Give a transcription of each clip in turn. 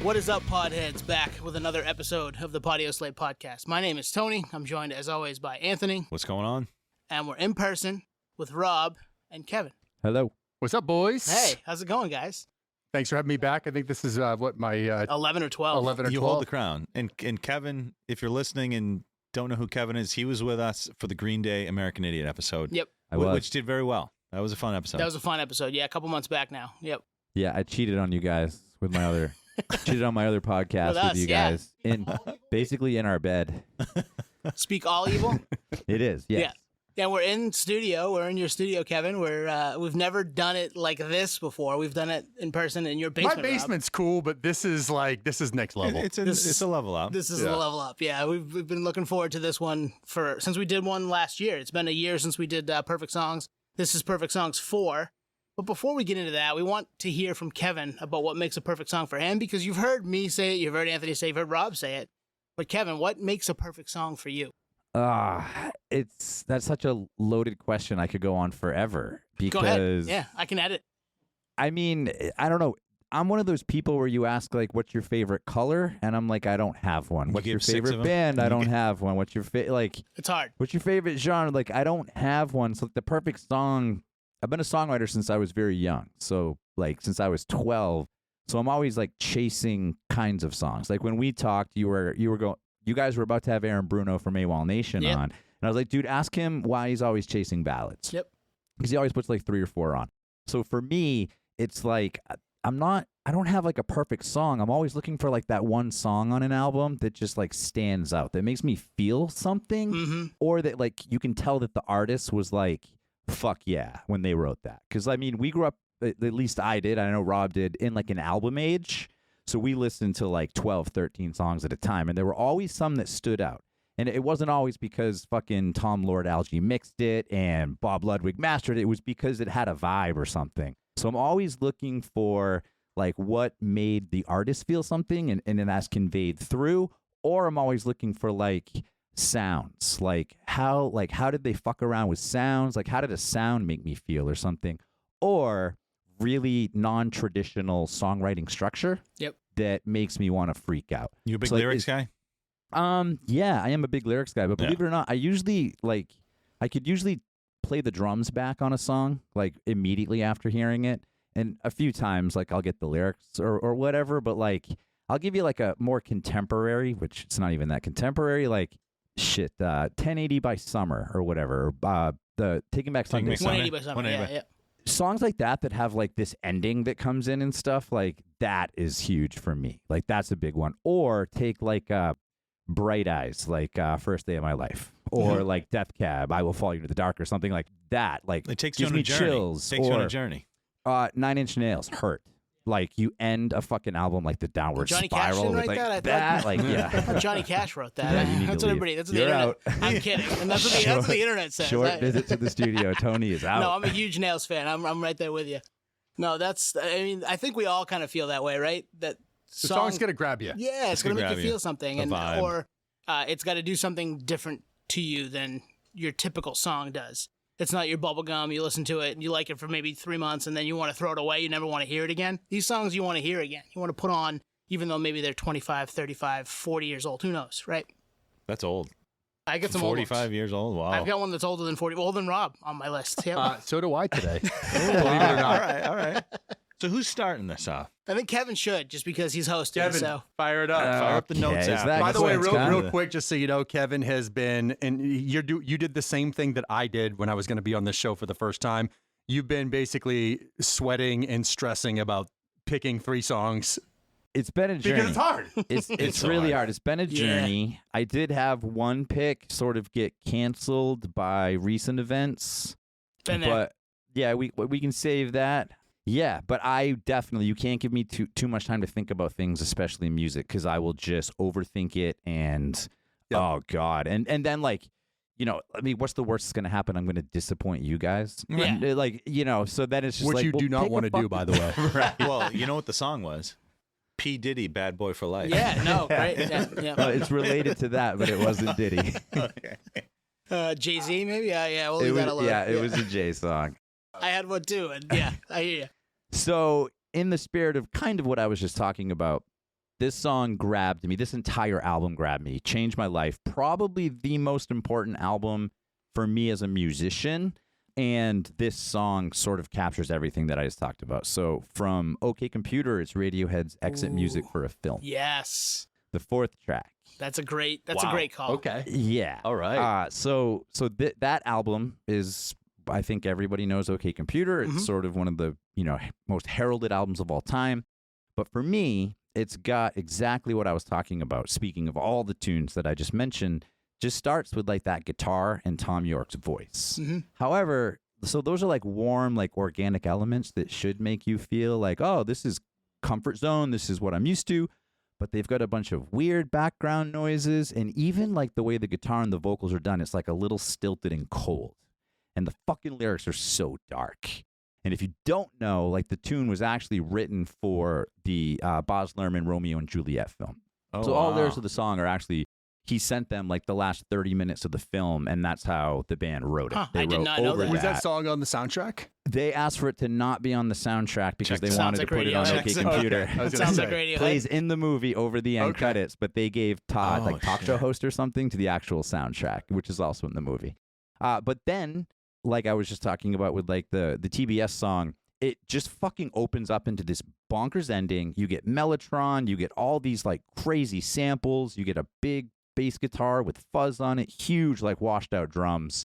What is up, podheads? Back with another episode of the Podioslave podcast. My name is Tony. I'm joined, as always, by Anthony. What's going on? And we're in person with Rob and Kevin. Hello. What's up, boys? Hey, how's it going, guys? Thanks for having me back. I think this is my 11 or 12. 11 or 12. You hold the crown. And Kevin, if you're listening and don't know who Kevin is, he was with us for the Green Day American Idiot episode. Yep. Which did very well. That was a fun episode. That was a fun episode. Yeah, a couple months back now. Yep. Yeah, I cheated on you guys with my other cheated on my other podcast With with us, you guys basically in our bed. Speak all evil? It is. Yes. Yeah. Yeah, we're in studio. We're in your studio, Kevin. We've never done it like this before. We've done it in person in your basement. My basement's cool, but this is next level. It's a level up. This is a level up. Yeah, we've been looking forward to this one since we did one last year. It's been a year since we did Perfect Songs. This is Perfect Songs 4. But before we get into that, we want to hear from Kevin about what makes a perfect song for him, because you've heard me say it, you've heard Anthony say it, you've heard Rob say it. But Kevin, what makes a perfect song for you? That's such a loaded question. I could go on forever because Go ahead. Yeah, I can edit. I mean, I don't know. I'm one of those people where you ask like, "What's your favorite color?" and I'm like, "I don't have one." What's your favorite band? I don't have one. What's your It's hard. What's your favorite genre? Like, I don't have one. So the perfect song. I've been a songwriter since I was very young. So like since I was 12. So I'm always like chasing kinds of songs. Like when we talked, you guys were about to have Aaron Bruno from AWOL Nation on. And I was like, dude, ask him why he's always chasing ballads. Yep. Because he always puts like 3 or 4 on. So for me, it's like I don't have like a perfect song. I'm always looking for like that one song on an album that just like stands out, that makes me feel something, or that like you can tell that the artist was like, fuck yeah, when they wrote that. Because I mean, we grew up, at least I did, I know Rob did, in like an album age. So we listened to like 12, 13 songs at a time, and there were always some that stood out. And it wasn't always because fucking Tom Lord Alge mixed it and Bob Ludwig mastered it. It was because it had a vibe or something. So I'm always looking for like what made the artist feel something, and then that's conveyed through. Or I'm always looking for like sounds, like how did they fuck around with sounds? Like how did a sound make me feel or something? Or really non-traditional songwriting structure that makes me want to freak out. You a big lyrics guy? Yeah, I am a big lyrics guy, but believe it or not, I could usually play the drums back on a song like immediately after hearing it, and a few times like I'll get the lyrics or whatever, but like I'll give you like a more contemporary, which it's not even that contemporary, like 1080 by Summer or whatever, the Taking Back Sunday. 180 by Summer, yeah. Songs like that have like this ending that comes in and stuff, like that is huge for me. Like that's a big one. Or take like Bright Eyes, like First Day of My Life, or like Death Cab, I Will Follow You to the Dark, or something like that. Like it takes you gives on a me journey. Chills. Takes you on a journey. 9 Inch Nails, Hurt. Like you end a fucking album like the Downward Johnny Spiral Cash with write like that? like yeah. I thought Johnny Cash wrote that. Yeah, That's what everybody. That's what You're the internet. out. I'm kidding, and that's what the internet says. Short visit to the studio. Tony is out. No, I'm a huge Nails fan. I'm right there with you. No, I think we all kind of feel that way, right? That the song's gonna grab you. Yeah, it's gonna make you feel something, vibe. or it's got to do something different to you than your typical song does. It's not your bubblegum. You listen to it and you like it for maybe 3 months and then you want to throw it away. You never want to hear it again. These songs you want to hear again. You want to put on, even though maybe they're 25, 35, 40 years old. Who knows, right? That's old. I get some 45 years old. Wow. I've got one that's older than 40, older than Rob on my list. Yeah. So do I today. Believe it or not. All right. So who's starting this off? I think Kevin should, just because he's hosting. Kevin, so fire it up. Fire up the notes app. By the way, real quick, just so you know, Kevin has been, and you did the same thing that I did when I was going to be on this show for the first time. You've been basically sweating and stressing about picking 3 songs. It's been a journey. Because it's hard. It's really hard. It's been a journey. I did have one pick sort of get canceled by recent events. Been there. But yeah, we can save that. Yeah, but you can't give me too much time to think about things, especially music, because I will just overthink it and oh God. And then like, you know, I mean, what's the worst that's going to happen? I'm going to disappoint you guys. Yeah. Like, you know, so then it's just which like. you do not want to do, by the way. Right. Well, you know what the song was? P. Diddy, Bad Boy for Life. Yeah, no, right? Yeah. Well, it's related to that, but it wasn't Diddy. Okay. Jay-Z, maybe? Yeah, we'll leave that alone. Yeah, it was a Jay song. I had one too, and yeah, I hear you. So, in the spirit of kind of what I was just talking about, This song grabbed me. This entire album grabbed me, changed my life. Probably the most important album for me as a musician. And this song sort of captures everything that I just talked about. So from OK Computer, it's Radiohead's Exit Music for a Film. Yes. The fourth track. That's a great call. Okay. Yeah. All right. So that album is, I think everybody knows OK Computer. It's sort of one of the, most heralded albums of all time. But for me, it's got exactly what I was talking about. Speaking of all the tunes that I just mentioned, just starts with like that guitar and Tom York's voice. However, so those are like warm, like organic elements that should make you feel like, oh, this is comfort zone. This is what I'm used to. But they've got a bunch of weird background noises. And even like the way the guitar and the vocals are done, it's like a little stilted and cold. And the fucking lyrics are so dark. And if you don't know, like the tune was actually written for the Baz Luhrmann Romeo and Juliet film. So all lyrics of the song are actually, he sent them like the last 30 minutes of the film, and that's how the band wrote it. They I did wrote not know over that. Was that song on the soundtrack? They asked for it to not be on the soundtrack because they Sounds wanted like to put it on Radiohead. OK Computer. Okay. I was gonna Sounds say. like Radiohead. Plays in the movie over the end credits, but they gave Todd, Oh, like talk show host or something, to the actual soundtrack, which is also in the movie. But then, like I was just talking about with like the TBS song, it just fucking opens up into this bonkers ending. You get Mellotron, you get all these like crazy samples, you get a big bass guitar with fuzz on it, huge like washed out drums.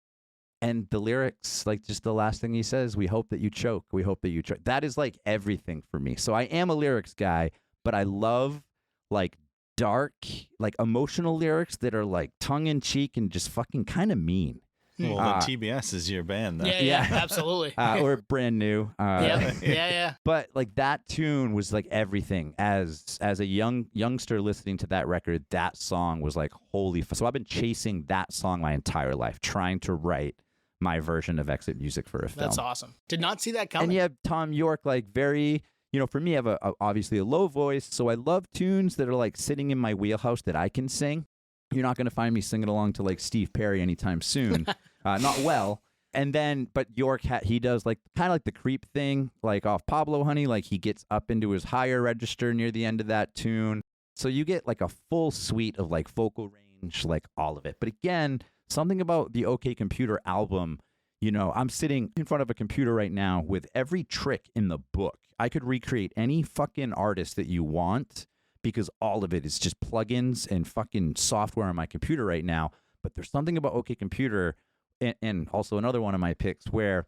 And the lyrics, like just the last thing he says, we hope that you choke. We hope that you choke. That is like everything for me. So I am a lyrics guy, but I love like dark, like emotional lyrics that are like tongue in cheek and just fucking kind of mean. Well, then TBS is your band, then. Yeah, absolutely. Or brand new. Yeah. But like that tune was like everything. As a youngster listening to that record, that song was like holy. So I've been chasing that song my entire life, trying to write my version of Exit Music for a film. That's awesome. Did not see that coming. And you have Tom York, like very, for me, I have obviously a low voice, so I love tunes that are like sitting in my wheelhouse that I can sing. You're not going to find me singing along to like Steve Perry anytime soon. Not well. And then, but York, he does like kind of like the creep thing, like off Pablo Honey, like he gets up into his higher register near the end of that tune. So you get like a full suite of like vocal range, like all of it. But again, something about the OK Computer album, I'm sitting in front of a computer right now with every trick in the book. I could recreate any fucking artist that you want because all of it is just plugins and fucking software on my computer right now. But there's something about OK Computer and also another one of my picks where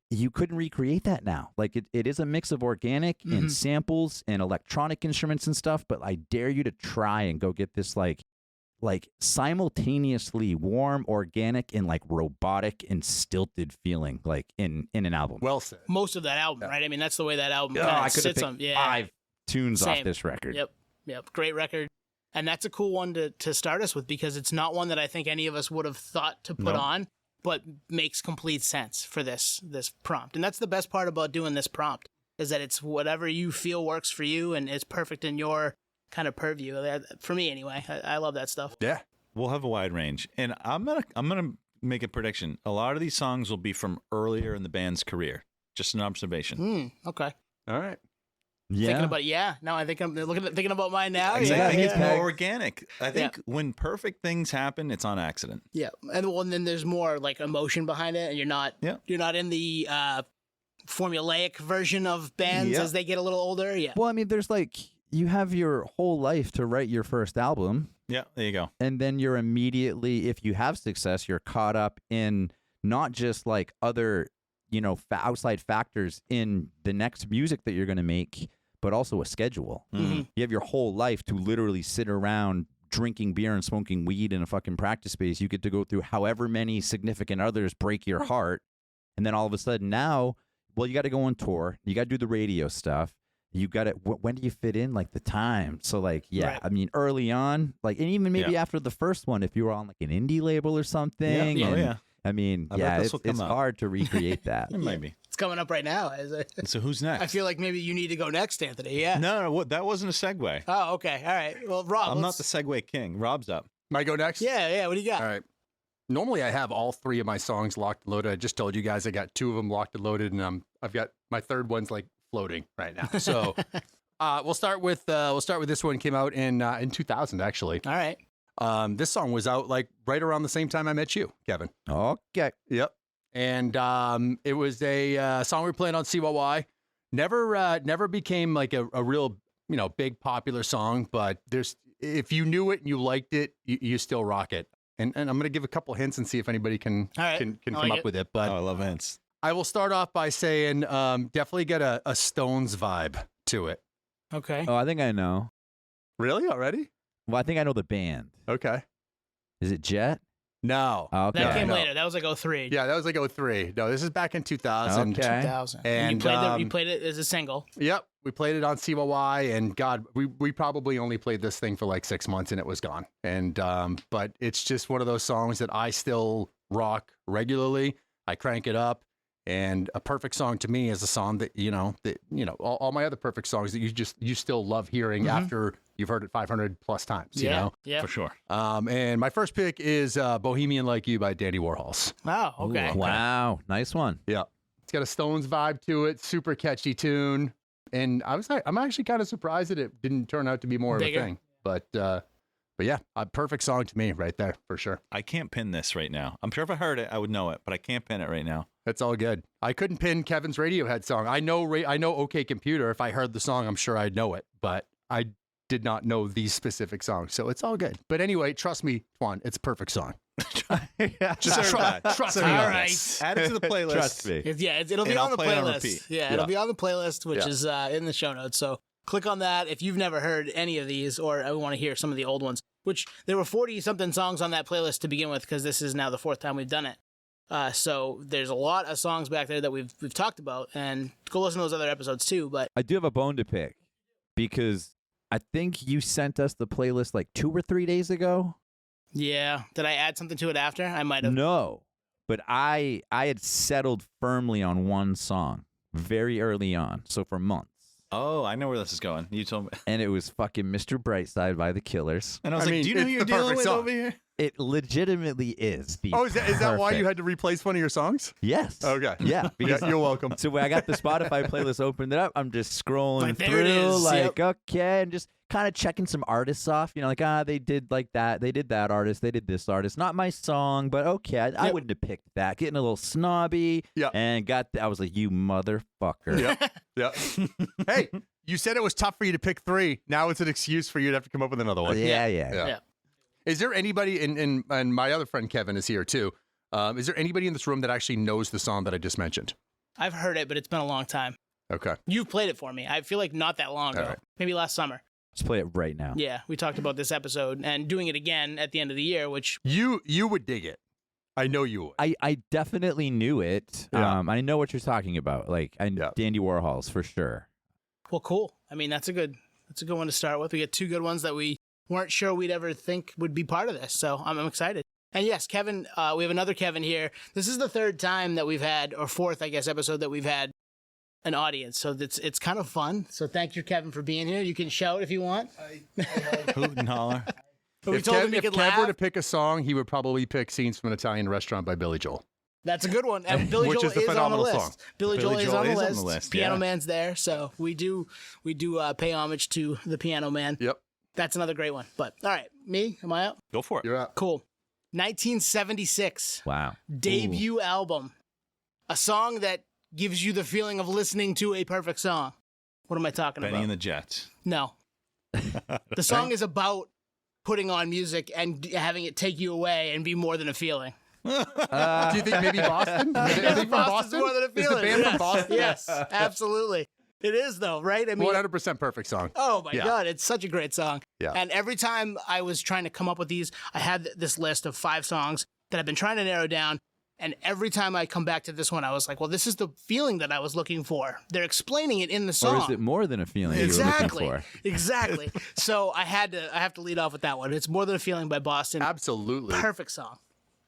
you couldn't recreate that now. Like it is a mix of organic and samples and electronic instruments and stuff, but I dare you to try and go get this like simultaneously warm, organic, and like robotic and stilted feeling like in an album. Well said. Most of that album, right? I mean, that's the way that album I kind of could have sits on. picked 5 tunes off this record. Yep. Great record. And that's a cool one to start us with because it's not one that I think any of us would have thought to put on, but makes complete sense for this prompt. And that's the best part about doing this prompt is that it's whatever you feel works for you and is perfect in your kind of purview. For me, anyway, I love that stuff. Yeah. We'll have a wide range, and I'm gonna make a prediction. A lot of these songs will be from earlier in the band's career. Just an observation. Okay. All right. Yeah. Thinking about now I think I'm thinking about mine now. I Yeah. think it's Yeah. more organic. I think when perfect things happen, it's on accident. Yeah, and then there's more like emotion behind it, and you're not in the formulaic version of bands as they get a little older. Yeah. Well, I mean, there's like you have your whole life to write your first album. Yeah, there you go. And then you're immediately, if you have success, you're caught up in not just like other, outside factors in the next music that you're going to make, but also a schedule. Mm-hmm. You have your whole life to literally sit around drinking beer and smoking weed in a fucking practice space. You get to go through however many significant others break your heart. And then all of a sudden now, well, you got to go on tour. You got to do the radio stuff. You got to, when do you fit in like the time? So like, yeah, Right. I mean, early on, like, and even maybe after the first one, if you were on like an indie label or something. Yeah. Oh, and, yeah. I mean, I bet this will come it's up. hard to recreate that. It might be. It's coming up right now. So who's next? I feel like maybe you need to go next, Anthony. Yeah. No, that wasn't a segue. Oh, okay. All right. Well, Rob, I'm not the segue king. Rob's up. Might I go next? Yeah. What do you got? All right. Normally, I have all 3 of my songs locked and loaded. I just told you guys I got 2 of them locked and loaded, and I've got my third one's like floating right now. So We'll start with this one. Came out in 2000, actually. All right. This song was out like right around the same time I met you, Kevin. Okay. Yep. And it was a song we were playing on CYY. Never became like a real, big popular song, but if you knew it and you liked it, you still rock it. And I'm going to give a couple hints and see if anybody can come up with it. But I love hints. I will start off by saying definitely get a Stones vibe to it. Okay. Oh, I think I know. Really? Already? Well, I think I know the band. Okay. Is it Jet? No. Oh, okay. That came No. later. That was like 03. Yeah, that was like 03. No, this is back in 2000. Okay. 2000. And, you played it as a single. Yep. We played it on CYY, and God, we probably only played this thing for like 6 months, and it was gone. And but it's just one of those songs that I still rock regularly. I crank it up, and a perfect song to me is a song that all my other perfect songs that you still love hearing after you've heard it 500 plus times. You know, Yeah. For sure. and my first pick is "Bohemian Like You" by Dandy Warhols. Wow. Okay. Ooh, wow. Nice one. Yeah, it's got a Stones vibe to it. Super catchy tune. And I'm actually kind of surprised that it didn't turn out to be more Bigger. of a thing. But yeah, a perfect song to me right there for sure. I can't pin this right now. I'm sure if I heard it, I would know it, but I can't pin it right now. That's all good. I couldn't pin Kevin's Radiohead song. I know OK Computer. If I heard the song, I'm sure I'd know it. But I did not know these specific songs, so it's all good. But anyway, trust me, Twan, it's a perfect song. Just trust me. All on right. this. Add it to the playlist. Trust me. It'll be And on I'll the play it on playlist. repeat. Yeah, it'll be on the playlist, which Yeah. is in the show notes. So click on that if you've never heard any of these, or want to hear some of the old ones. Which there were 40-something songs on that playlist to begin with, because this is now the 4th time we've done it. So there's a lot of songs back there that we've talked about, and go listen to those other episodes too. But I do have a bone to pick because I think you sent us the playlist like 2 or 3 days ago. yeah, did I add something to it after? I might have. No, but I had settled firmly on one song very early on, so for months. Oh, I know where this is going. You told me. And it was fucking Mr. Brightside by the Killers. And I was I like, mean, do you know who it's you're the dealing perfect with song. over here? It legitimately is. Oh, is that why you perfect- had to replace one of your songs? Yes. Okay. Yeah, because You're welcome. so when I got the Spotify playlist opened it up, I'm just scrolling Like, there it through, is. like, okay, and just kind of checking some artists off. You know, like, they did like that. They did that artist. They did this artist. Not my song, but okay, I Yep. wouldn't have picked that. Getting a little snobby. Yep. And I was like, you motherfucker. Yeah. Hey, you said it was tough for you to pick 3. Now it's an excuse for you to have to come up with another one. Yeah. Yeah. Is there anybody, and my other friend Kevin is here too, is there anybody in this room that actually knows the song that I just mentioned? I've heard it, but it's been a long time. Okay. You've played it for me. I feel like not that long ago. All right. Maybe last summer. Let's play it right now. Yeah, we talked about this episode and doing it again at the end of the year, which You would dig it. I know you would. I definitely knew it. Yeah. I know what you're talking about. Like, Yeah. Dandy Warhols for sure. well, cool. I mean, that's a good one to start with. We get 2 good ones that we weren't sure we'd ever think would be part of this. So I'm excited. And yes, Kevin, we have another Kevin here. This is the 3rd time that we've had, or 4th, I guess, episode that we've had an audience. So it's kind of fun. So thank you, Kevin, for being here. You can shout if you want. Hoot and holler. But we If told him Kev, he if could Kev laugh. were to pick a song, he would probably pick "Scenes from an Italian Restaurant" by Billy Joel. That's a good one. And Billy Which Joel is a is on the phenomenal list. song. Billy Joel is on the list. Piano yeah. Man's there, so we do pay homage to the Piano Man. Yep. That's another great one. But all right, me, am I up? Go for it. You're up. Cool. 1976 Wow. debut album, a song that gives you the feeling of listening to a perfect song. What am I talking Benny about? and the Jets. No, the song is about putting on music and having it take you away and be more than a feeling. Do you think maybe Boston? Are they from Boston's Boston? more than a Is the feeling. band yes. from Boston? Yes, absolutely. It is though, right? I mean, 100% perfect song. oh my Yeah. God, it's such a great song. Yeah. And every time I was trying to come up with these, I had this list of 5 songs that I've been trying to narrow down. And every time I come back to this one, I was like, well, this is the feeling that I was looking for. They're explaining it in the song. Or is it more than a feeling you were Exactly. looking for? Exactly. So I have to lead off with that one. It's More Than a Feeling by Boston. Absolutely. Perfect song.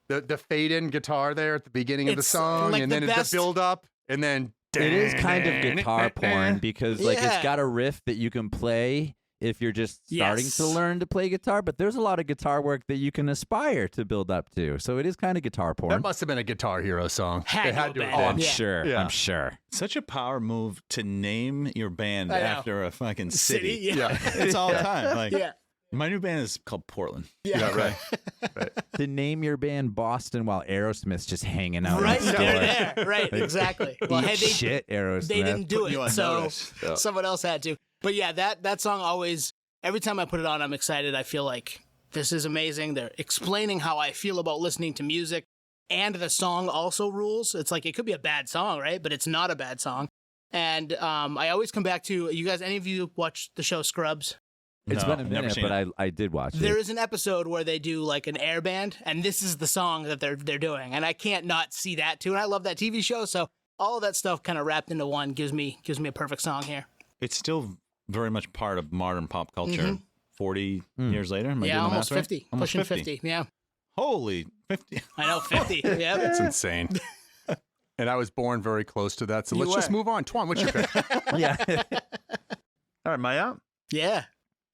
The fade in guitar there at the beginning of the It's, song, like, and the then best- the build up, and then It is kind of guitar porn because like Yeah. it's got a riff that you can play if you're just starting Yes. to learn to play guitar, but there's a lot of guitar work that you can aspire to build up to. So it is kind of guitar porn. That must have been a Guitar Hero song. Had It to had have to been. have Oh, been. I'm Yeah. sure. Yeah. I'm sure. Such a power move to name your band I know. after a fucking city. Yeah. It's all the time. Like, Yeah. my new band is called Portland. Yeah. Right. To name your band Boston while Aerosmith's just hanging out Right, in the they're store. there. Right, exactly. Well, Eat hey, shit, Aerosmith. they didn't do Putting you it, on so notice. Yeah. someone else had to. But yeah, that song always, every time I put it on, I'm excited. I feel like this is amazing. They're explaining how I feel about listening to music, and the song also rules. It's like, it could be a bad song, right? But it's not a bad song. And I always come back to, you guys, any of you watch the show Scrubs? It's No, been a never minute, seen but it. I did watch There it. is an episode where they do like an air band, and this is the song that they're doing, and I can't not see that too. And I love that TV show, so all of that stuff kind of wrapped into one gives me a perfect song here. It's still very much part of modern pop culture. Mhm. 40 years later. Am I Yeah, doing the almost math right? 50, Almost pushing 50. Yeah, Holy 50. I know 50. Yeah, It's insane. And I was born very close to that. So You let's just were. move on. Twan, what's your pick? Yeah. All right, my out. yeah.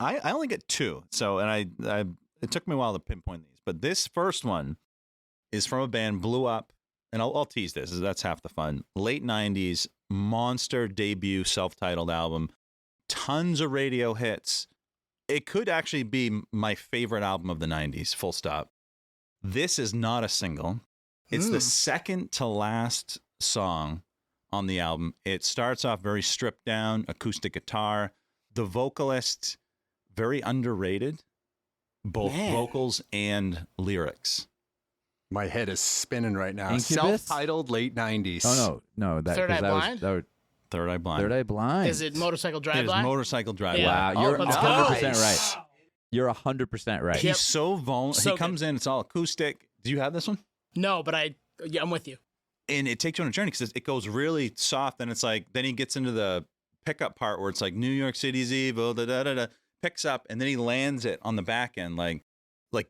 I only get two. So, and I it took me a while to pinpoint these, but this first one is from a band blew up, and I'll tease this. That's half the fun. Late 90s monster debut self-titled album, tons of radio hits. It could actually be my favorite album of the 90s, full stop. This is not a single. It's the second to last song on the album. It starts off very stripped down, acoustic guitar. The vocalist, very underrated, both Man. vocals and lyrics. My head is spinning right now. Incubus? Self-titled late 90s. Oh no, that Third Eye 'cause that was- Blind? that was Third Eye Blind. Third Eye Blind. Is it Motorcycle It Drive is By? Motorcycle Drive. Yeah. Wow, you're let's go. 100% right. You're 100% right. He's Yep. so vulnerable. So He comes in, it's all acoustic. Do you have this one? No, but I'm with you. And it takes you on a journey because it goes really soft, and it's like, then he gets into the pickup part where it's like New York City's evil, da da da da, picks up, and then he lands it on the back end, like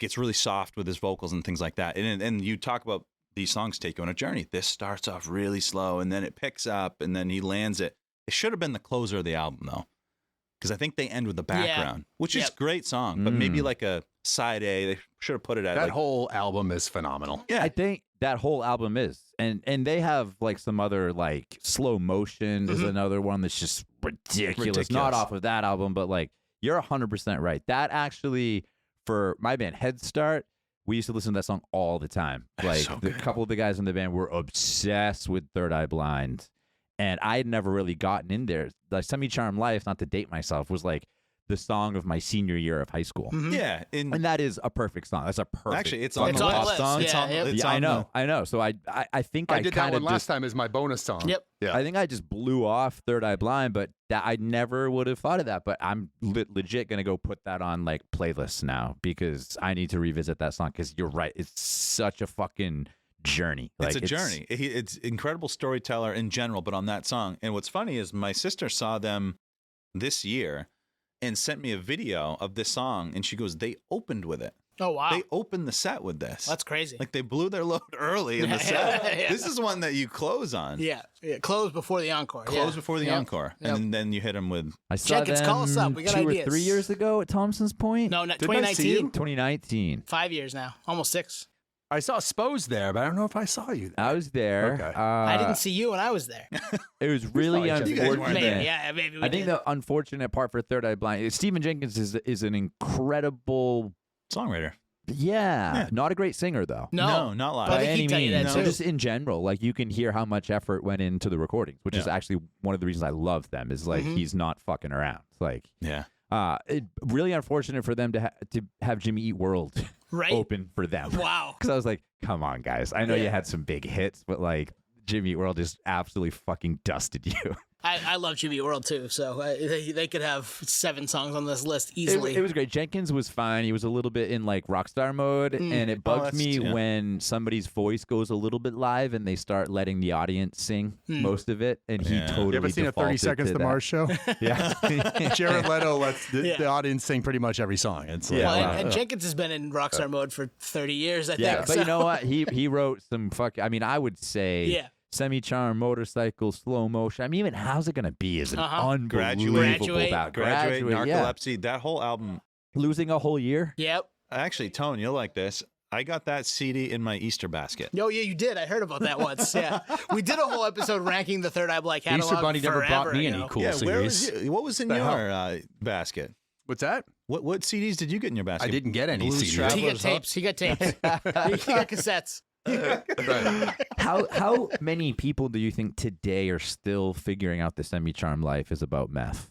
gets really soft with his vocals and things like that. And you talk about these songs take you on a journey. This starts off really slow, and then it picks up, and then he lands it. It should have been the closer of the album, though, because I think they end with the background, which is Yep. a great song, but maybe like a side A. They should have put it at That like, whole album is phenomenal. yeah. I think that whole album is, and they have like some other like Slow Motion is another one that's just ridiculous. Not off of that album, but like you're 100% right. That actually, for my band Head Start, we used to listen to that song all the time. Like so the good. couple of the guys in the band were obsessed with Third Eye Blind, and I had never really gotten in there. Like Semi Charm Life, not to date myself, was like the song of my senior year of high school. Yeah, And that is a perfect song. That's a perfect actually, it's fucking on the on the pop list. song. It's Yeah, on. yep. It's Yeah, on I know. So I think I did that kind one of last just, time as my bonus song. Yep. Yeah. I think I just blew off Third Eye Blind, but that I never would have thought of that. But I'm legit gonna go put that on like playlists now because I need to revisit that song because you're right. It's such a fucking journey. It's Like, a journey. It's incredible storyteller in general, but on that song. And what's funny is my sister saw them this year and sent me a video of this song, and she goes, "They opened with it. Oh wow, They opened the set with this. that's crazy. Like they blew their load early in the set. Yeah. This is one that you close on. yeah, close before the encore. Close yeah. before the Yep. encore, Yep. and then you hit them with. I saw Jenkins, them call us up. We got 2 ideas. or 3 years ago at Thompson's Point. No, not Didn't I see you? 2019. 2019. 5 years now, almost 6. I saw Spose there, but I don't know if I saw you there. I was there. Okay. I didn't see you when I was there. It was really saw each other. You guys weren't unfortunate. there. Maybe, yeah, maybe. We I think did. the unfortunate part for Third Eye Blind is Stephen Jenkins is an incredible, Songwriter. yeah, not a great singer though. no, not live. But I By think any he'd tell you means, that so too. just in general, like you can hear how much effort went into the recordings, which is Yeah. actually one of the reasons I love them. Is like he's not fucking around. Like, Yeah. it really unfortunate for them to have Jimmy Eat World Right? open for them. Wow. Because I was like, come on, guys, I know you Yeah. had some big hits, but like Jimmy Eat World just absolutely fucking dusted you. I love Jimmy Eat World too, so they could have 7 songs on this list easily. It was great. Jenkins was fine. He was a little bit in like rockstar mode, and it bugs that's- me yeah. when somebody's voice goes a little bit live and they start letting the audience sing most of it, and he Yeah. totally. You ever seen a 30 defaulted Seconds to to that. Mars show? Yeah. Jared Leto lets the Yeah. audience sing pretty much every song. It's like, Yeah. well, wow. and Jenkins has been in rockstar mode for 30 years, I Yeah, think. but so. you know what? He wrote some fuck. I mean, I would say Yeah. Semi-Charm, Motorcycle, Slow Motion. I mean, even How's It Gonna Be is an unbelievable Graduate. Graduate, Narcolepsy, that whole album. Losing a Whole Year. Yep. Actually, Tone, you'll like this. I got that CD in my Easter basket. Oh, yeah, you did. I heard about that once. Yeah. We did a whole episode ranking the Third Eye Blind catalog. Easter Bunny never forever, brought me you any know? cool Yeah, where CDs. was what was in The your basket? What's that? What CDs did you get in your basket? I didn't get any Blues CDs. Travelers, He got tapes. He got cassettes. Right. How many people do you think today are still figuring out the Semi-Charm life is about meth?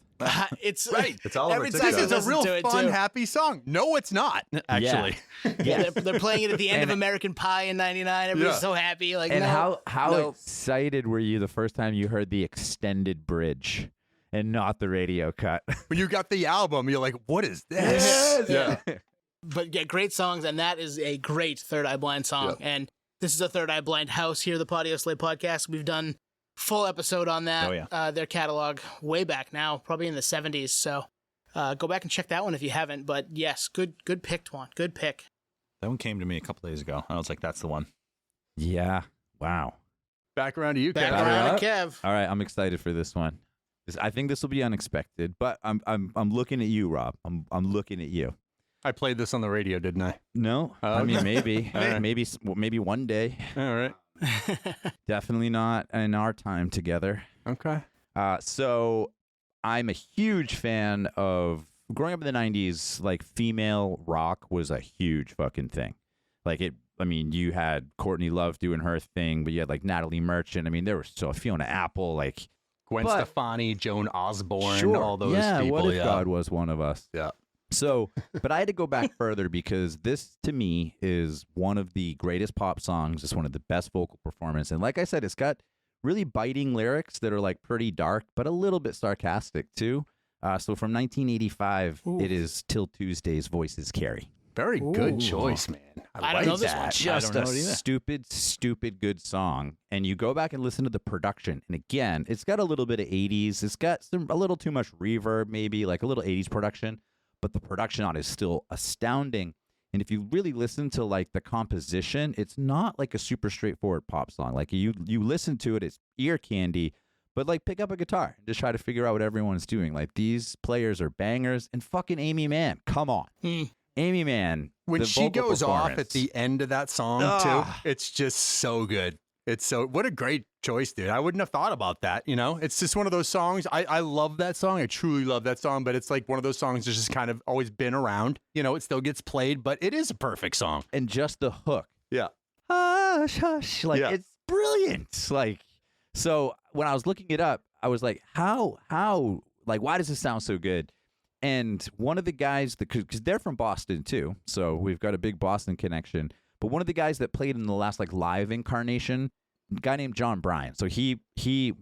It's Right. It's all over every TikTok. time This I is a listen real to it, fun, too. happy song. No, it's not, actually. Yeah, they're playing it at the end of American Pie in '99. Everybody's Yeah. so happy. Like, And no, how no. excited were you the first time you heard the extended bridge and not the radio cut? When you got the album, you're like, what is this? Yeah. But yeah, great songs, and that is a great Third Eye Blind song. Yep. And this is a Third Eye Blind house here, the Podioslave podcast. We've done full episode on that. Oh, yeah. Their catalog way back now, probably in the 70s. So go back and check that one if you haven't. But yes, good pick, Twan. Good pick. That one came to me a couple days ago. I was like, that's the one. Yeah. Wow. Back around to you, Back Kevin. around to Kev. All right, I'm excited for this one. I think this will be unexpected, but I'm looking at you, Rob. I'm looking at you. I played this on the radio, didn't I? No, Oh, I mean okay. maybe, All right. maybe one day. All right. Definitely not in our time together. Okay. So I'm a huge fan of growing up in the 90s. Like, female rock was a huge fucking thing. Like, I mean, you had Courtney Love doing her thing, but you had like Natalie Merchant. I mean, there was so Fiona Apple, like Gwen But- Stefani, Joan Osborne, Sure. all those yeah, people. what if yeah. God was one of us? Yeah. So, but I had to go back further because this, to me, is one of the greatest pop songs. It's one of the best vocal performances. And like I said, it's got really biting lyrics that are like pretty dark, but a little bit sarcastic too. So from 1985, Ooh. it is Till Tuesday's Voices Carry. Very good Ooh. choice, man. I don't like know this that. one. Just don't a know it either. stupid good song. And you go back and listen to the production. And again, it's got a little bit of 80s. It's got a little too much reverb, maybe like a little 80s production. But the production on it is still astounding. And if you really listen to like the composition, it's not like a super straightforward pop song. Like you listen to it, it's ear candy. But like pick up a guitar and just try to figure out what everyone's doing. Like these players are bangers. And fucking Amy Mann, come on. Amy Mann. When the she vocal goes off performance. at the end of that song, too, it's just so good. What a great choice, dude. I wouldn't have thought about that, you know? It's just one of those songs. I love that song. I truly love that song, but it's like one of those songs that's just kind of always been around. You know, it still gets played, but it is a perfect song. And just the hook. Yeah. Hush, hush. Like, Yeah. it's brilliant. Like, so when I was looking it up, I was like, how, like, why does this sound so good? And one of the guys, because they're from Boston too, so we've got a big Boston connection. But one of the guys that played in the last like live incarnation, a guy named John Bryan. So he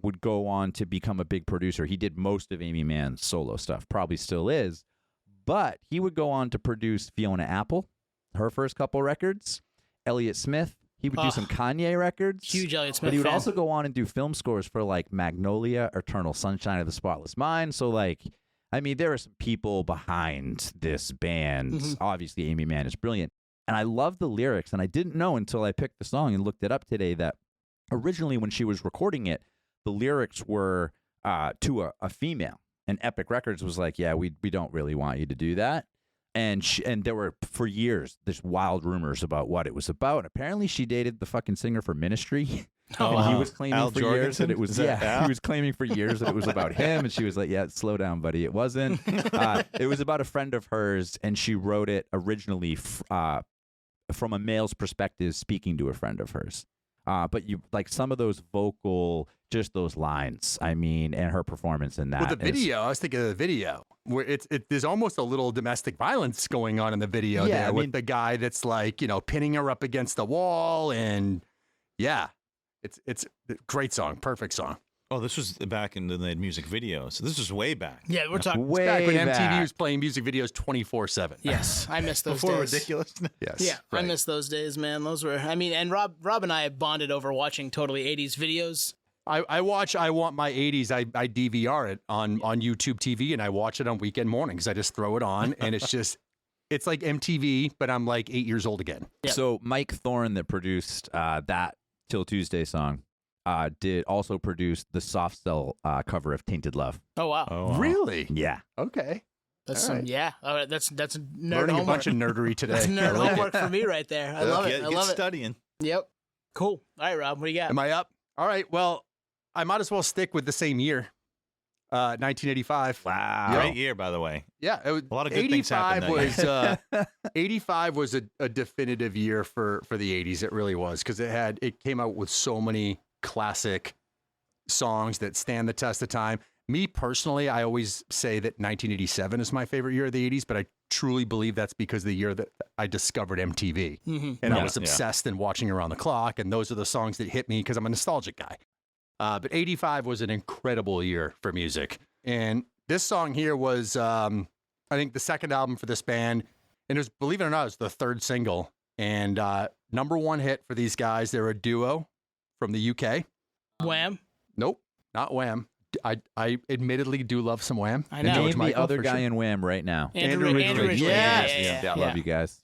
would go on to become a big producer. He did most of Amy Mann's solo stuff, probably still is. But he would go on to produce Fiona Apple, her first couple records, Elliott Smith. He would do some Kanye records. Huge Elliott Smith But he would fan. also go on and do film scores for like Magnolia, Eternal Sunshine of the Spotless Mind. So like, I mean, there are some people behind this band. Mhm. Obviously, Amy Mann is brilliant. And I love the lyrics. And I didn't know until I picked the song and looked it up today that originally when she was recording it, the lyrics were to a female. And Epic Records was like, yeah, we don't really want you to do that. And there were, for years, this wild rumors about what it was about. And apparently she dated the fucking singer for Ministry. Oh, And he wow. was claiming Al for years that Jorgensen? it was, Is that Al? he was claiming for years that it was about him. And she was like, yeah, slow down, buddy. It wasn't. It was about a friend of hers. And she wrote it originally from a male's perspective, speaking to a friend of hers. But you like some of those vocal, just those lines, I mean, and her performance in that. Well, the video, I was thinking of the video where there's almost a little domestic violence going on in the video Yeah, there I with mean- the guy that's like, you know, pinning her up against the wall. And yeah, it's a great song. Perfect song. Oh, this was back in the music videos. So this was way back. Yeah, we're talking. way Back when MTV back. was playing music videos 24/7. Yes, I miss those Before days. ridiculous. Yes. Yeah, I right. miss those days, man. Those were, I mean, and Rob and I bonded over watching totally 80s videos. I watch I Want My 80s. I DVR it on YouTube TV and I watch it on weekend mornings. I just throw it on and it's like MTV, but I'm like 8 years old again. Yeah. So Mike Thorne that produced that Till Tuesday song, did also produce the Soft Cell cover of Tainted Love. Oh wow, Oh, wow. Really? Yeah. Okay. that's all some right. yeah. All right, that's nerd Learning a homework. bunch of nerdery today. That's I nerd like it. homework for me right there. I love it. I love it. Studying. Yep. Cool. All right, Rob, what do you got? Am I up? All right. Well, I might as well stick with the same year, 1985. Wow. Great year, by the way. Yeah, it was, A lot of good things happened that was 85 was a definitive year for the 80s. It really was, because it came out with so many classic songs that stand the test of time. Me personally, I always say that 1987 is my favorite year of the 80s, but I truly believe that's because of the year that I discovered MTV. Mm-hmm. And I Yeah, was yeah. obsessed and watching around the clock, and those are the songs that hit me because I'm a nostalgic guy. But 85 was an incredible year for music. And this song here was, I think, the second album for this band. And it was, believe it or not, it was the third single. And number one hit for these guys. They're a duo from the UK. Wham. Nope, not Wham. I admittedly do love some Wham. I And know. George Name the Michael, other for guy sure. in Wham right now. Andrew Ridgeley. Ridgeley. Yes. I love you guys.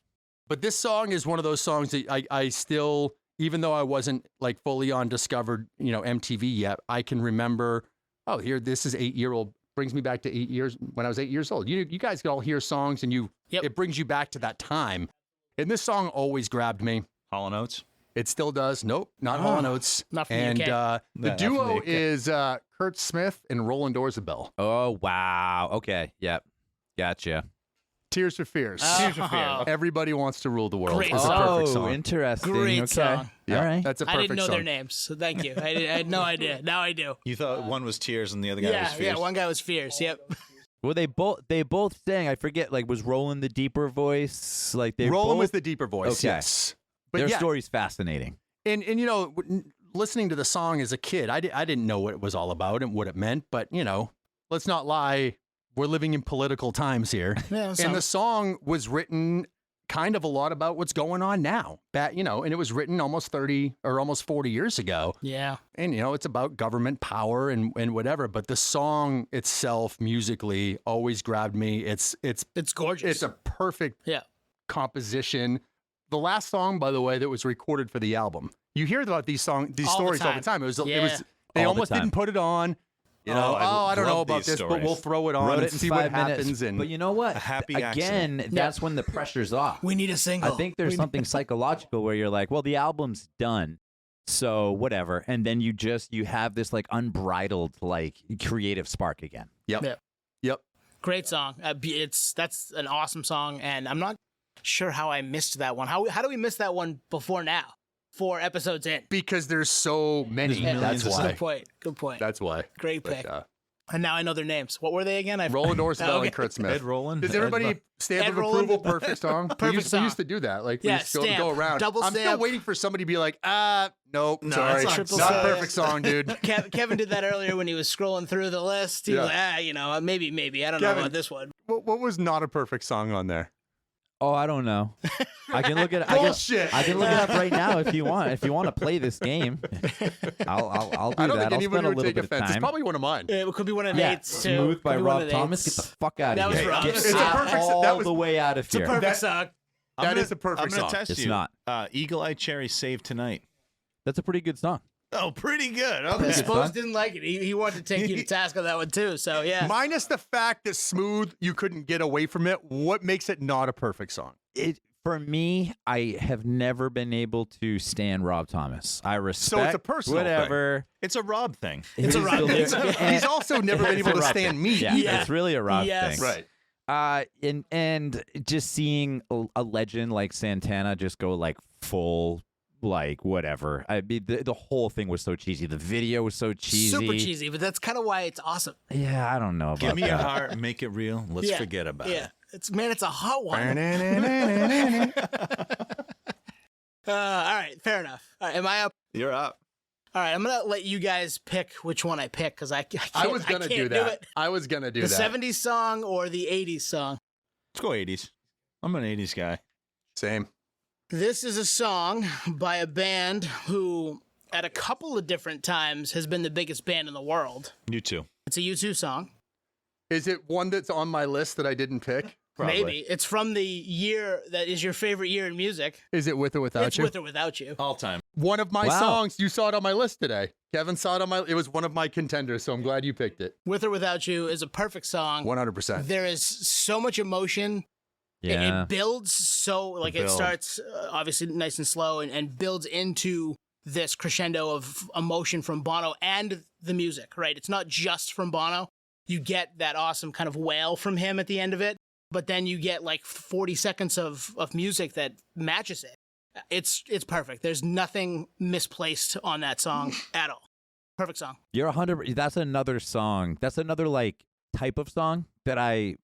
But this song is one of those songs that I still, even though I wasn't like fully on discovered, MTV yet, I can remember, oh, here, this is 8-year-old, brings me back to 8 years, when I was 8 years old. You guys can all hear songs and Yep. it brings you back to that time. And this song always grabbed me. Hall & Oates. It still does. Nope, not Oh, Hall & Oates. not from the And UK. the Not from duo the UK. is Kurt Smith and Roland Orzabal. Oh, wow. Okay. Yep. Gotcha. Tears for Fears. Oh. Tears for Fears. Everybody Wants to Rule the World. Great It's a song. perfect Oh, song. interesting. Great okay. song. Yeah, All right. that's a I perfect didn't know song. their names, so thank you. I had no idea. Now I do. You thought one was Tears and the other guy was Yeah, Fierce. one guy was fierce. Yep. Well, they both sang. I forget. Like, was Roland the deeper voice? Like they Roland both, was the deeper voice. Okay. Yes. But their yeah, story's fascinating. and listening to the song as a kid, I didn't know what it was all about and what it meant. But let's not lie, we're living in political times here. Yeah, And the song was written kind of a lot about what's going on now. And it was written almost 30 or almost 40 years ago. yeah. And it's about government power and whatever. But the song itself, musically, always grabbed me. It's Gorgeous. it's a perfect Yeah. composition. The last song, by the way, that was recorded for the album. You hear about these All the stories all the time. time. It was Yeah. they All the almost time. didn't put it on. Oh, I don't know love about these this, but stories. we'll throw it on Wrote and it in see 5 what minutes. happens. And But you know what? A happy Again, that's when the pressure's off. We need a single. I think there's something psychological where you're like, well, the album's done, so whatever, and then you have this like unbridled like creative spark again. Yep. Great song. That's an awesome song, and I'm not sure how I missed that one. How do we miss that one before now? 4 episodes in. Because there's so many. There's millions That's of why. Good point. That's why. Great But, pick. And now I know their names. What were they again? Roland Orzabal Okay. and Kurt Smith. Ed Roland. Does everybody stamp Ed of Roland. approval? Perfect song. Perfect we song. used to do that. Like we Yeah, used to stamp. go around. Double I'm still stamp. waiting for somebody to be like, nope, No, sorry, that's triple not a stamp. perfect song, dude. Kevin did that earlier when he was scrolling through the list. He was like, maybe. I don't know Kevin. about this one. What was not a perfect song on there? Oh, I don't know. I can look at Bullshit. I can look it up right now if you want. If you want to play this game, I'll do I don't that. think I'll anybody spend a would little take bit offense. of It's time. probably one of mine. It could be one of Yeah, Nate's too. Smooth by Could be one Rob of Thomas. Get Nate's. the fuck out That of was here. Rob. Get It's a out perfect- all that was- the way out of It's a here. perfect song. That is a perfect I'm gonna song. test It's you. not. Eagle Eye Cherry Save Tonight. That's a pretty good song. Oh, pretty good. The Okay. Spokes didn't like it. He wanted to take you to task on that one too. So yeah. Minus the fact that Smooth, you couldn't get away from it. What makes it not a perfect song? For me, I have never been able to stand Rob Thomas. I respect a personal thing. whatever. It's a Rob thing. It's a His Rob deli- thing. and- He's also never been It's able a to Rob stand thing. me. Yeah, Yeah. it's really a Rob Yes. thing. Right. And just seeing a legend like Santana just go like full like whatever. I mean, the whole thing was so cheesy. The video was so cheesy. Super cheesy, but that's kind of why it's awesome. Yeah, I don't know about Give me a that. heart, make it real. Let's Yeah. forget about Yeah. it. It's a hot one. All right, fair enough. All right, am I up? You're up. All right, I'm gonna let you guys pick which one I pick because I can't. I was gonna I can't do that. it. I was gonna do The that. 70s song or the 80s song. Let's go 80s. I'm an 80s guy. Same. This is a song by a band who, at a couple of different times, has been the biggest band in the world. You too. It's a U2 song. Is it one that's on my list that I didn't pick? Probably. Maybe. It's from the year that is your favorite year in music. Is it With or Without It's You? With or Without You. All time. One of my Wow. songs. You saw it on my list today. Kevin saw it on my. It was one of my contenders, so I'm glad you picked it. With or Without You is a perfect song. 100%. There is so much emotion. Yeah. It builds so, like, it build. starts obviously nice and slow and builds into this crescendo of emotion from Bono and the music, right? It's not just from Bono. You get that awesome kind of wail from him at the end of it, but then you get like 40 seconds of music that matches it. It's perfect. There's nothing misplaced on that song at all. Perfect song. You're 100. That's another song. That's another like type of song that I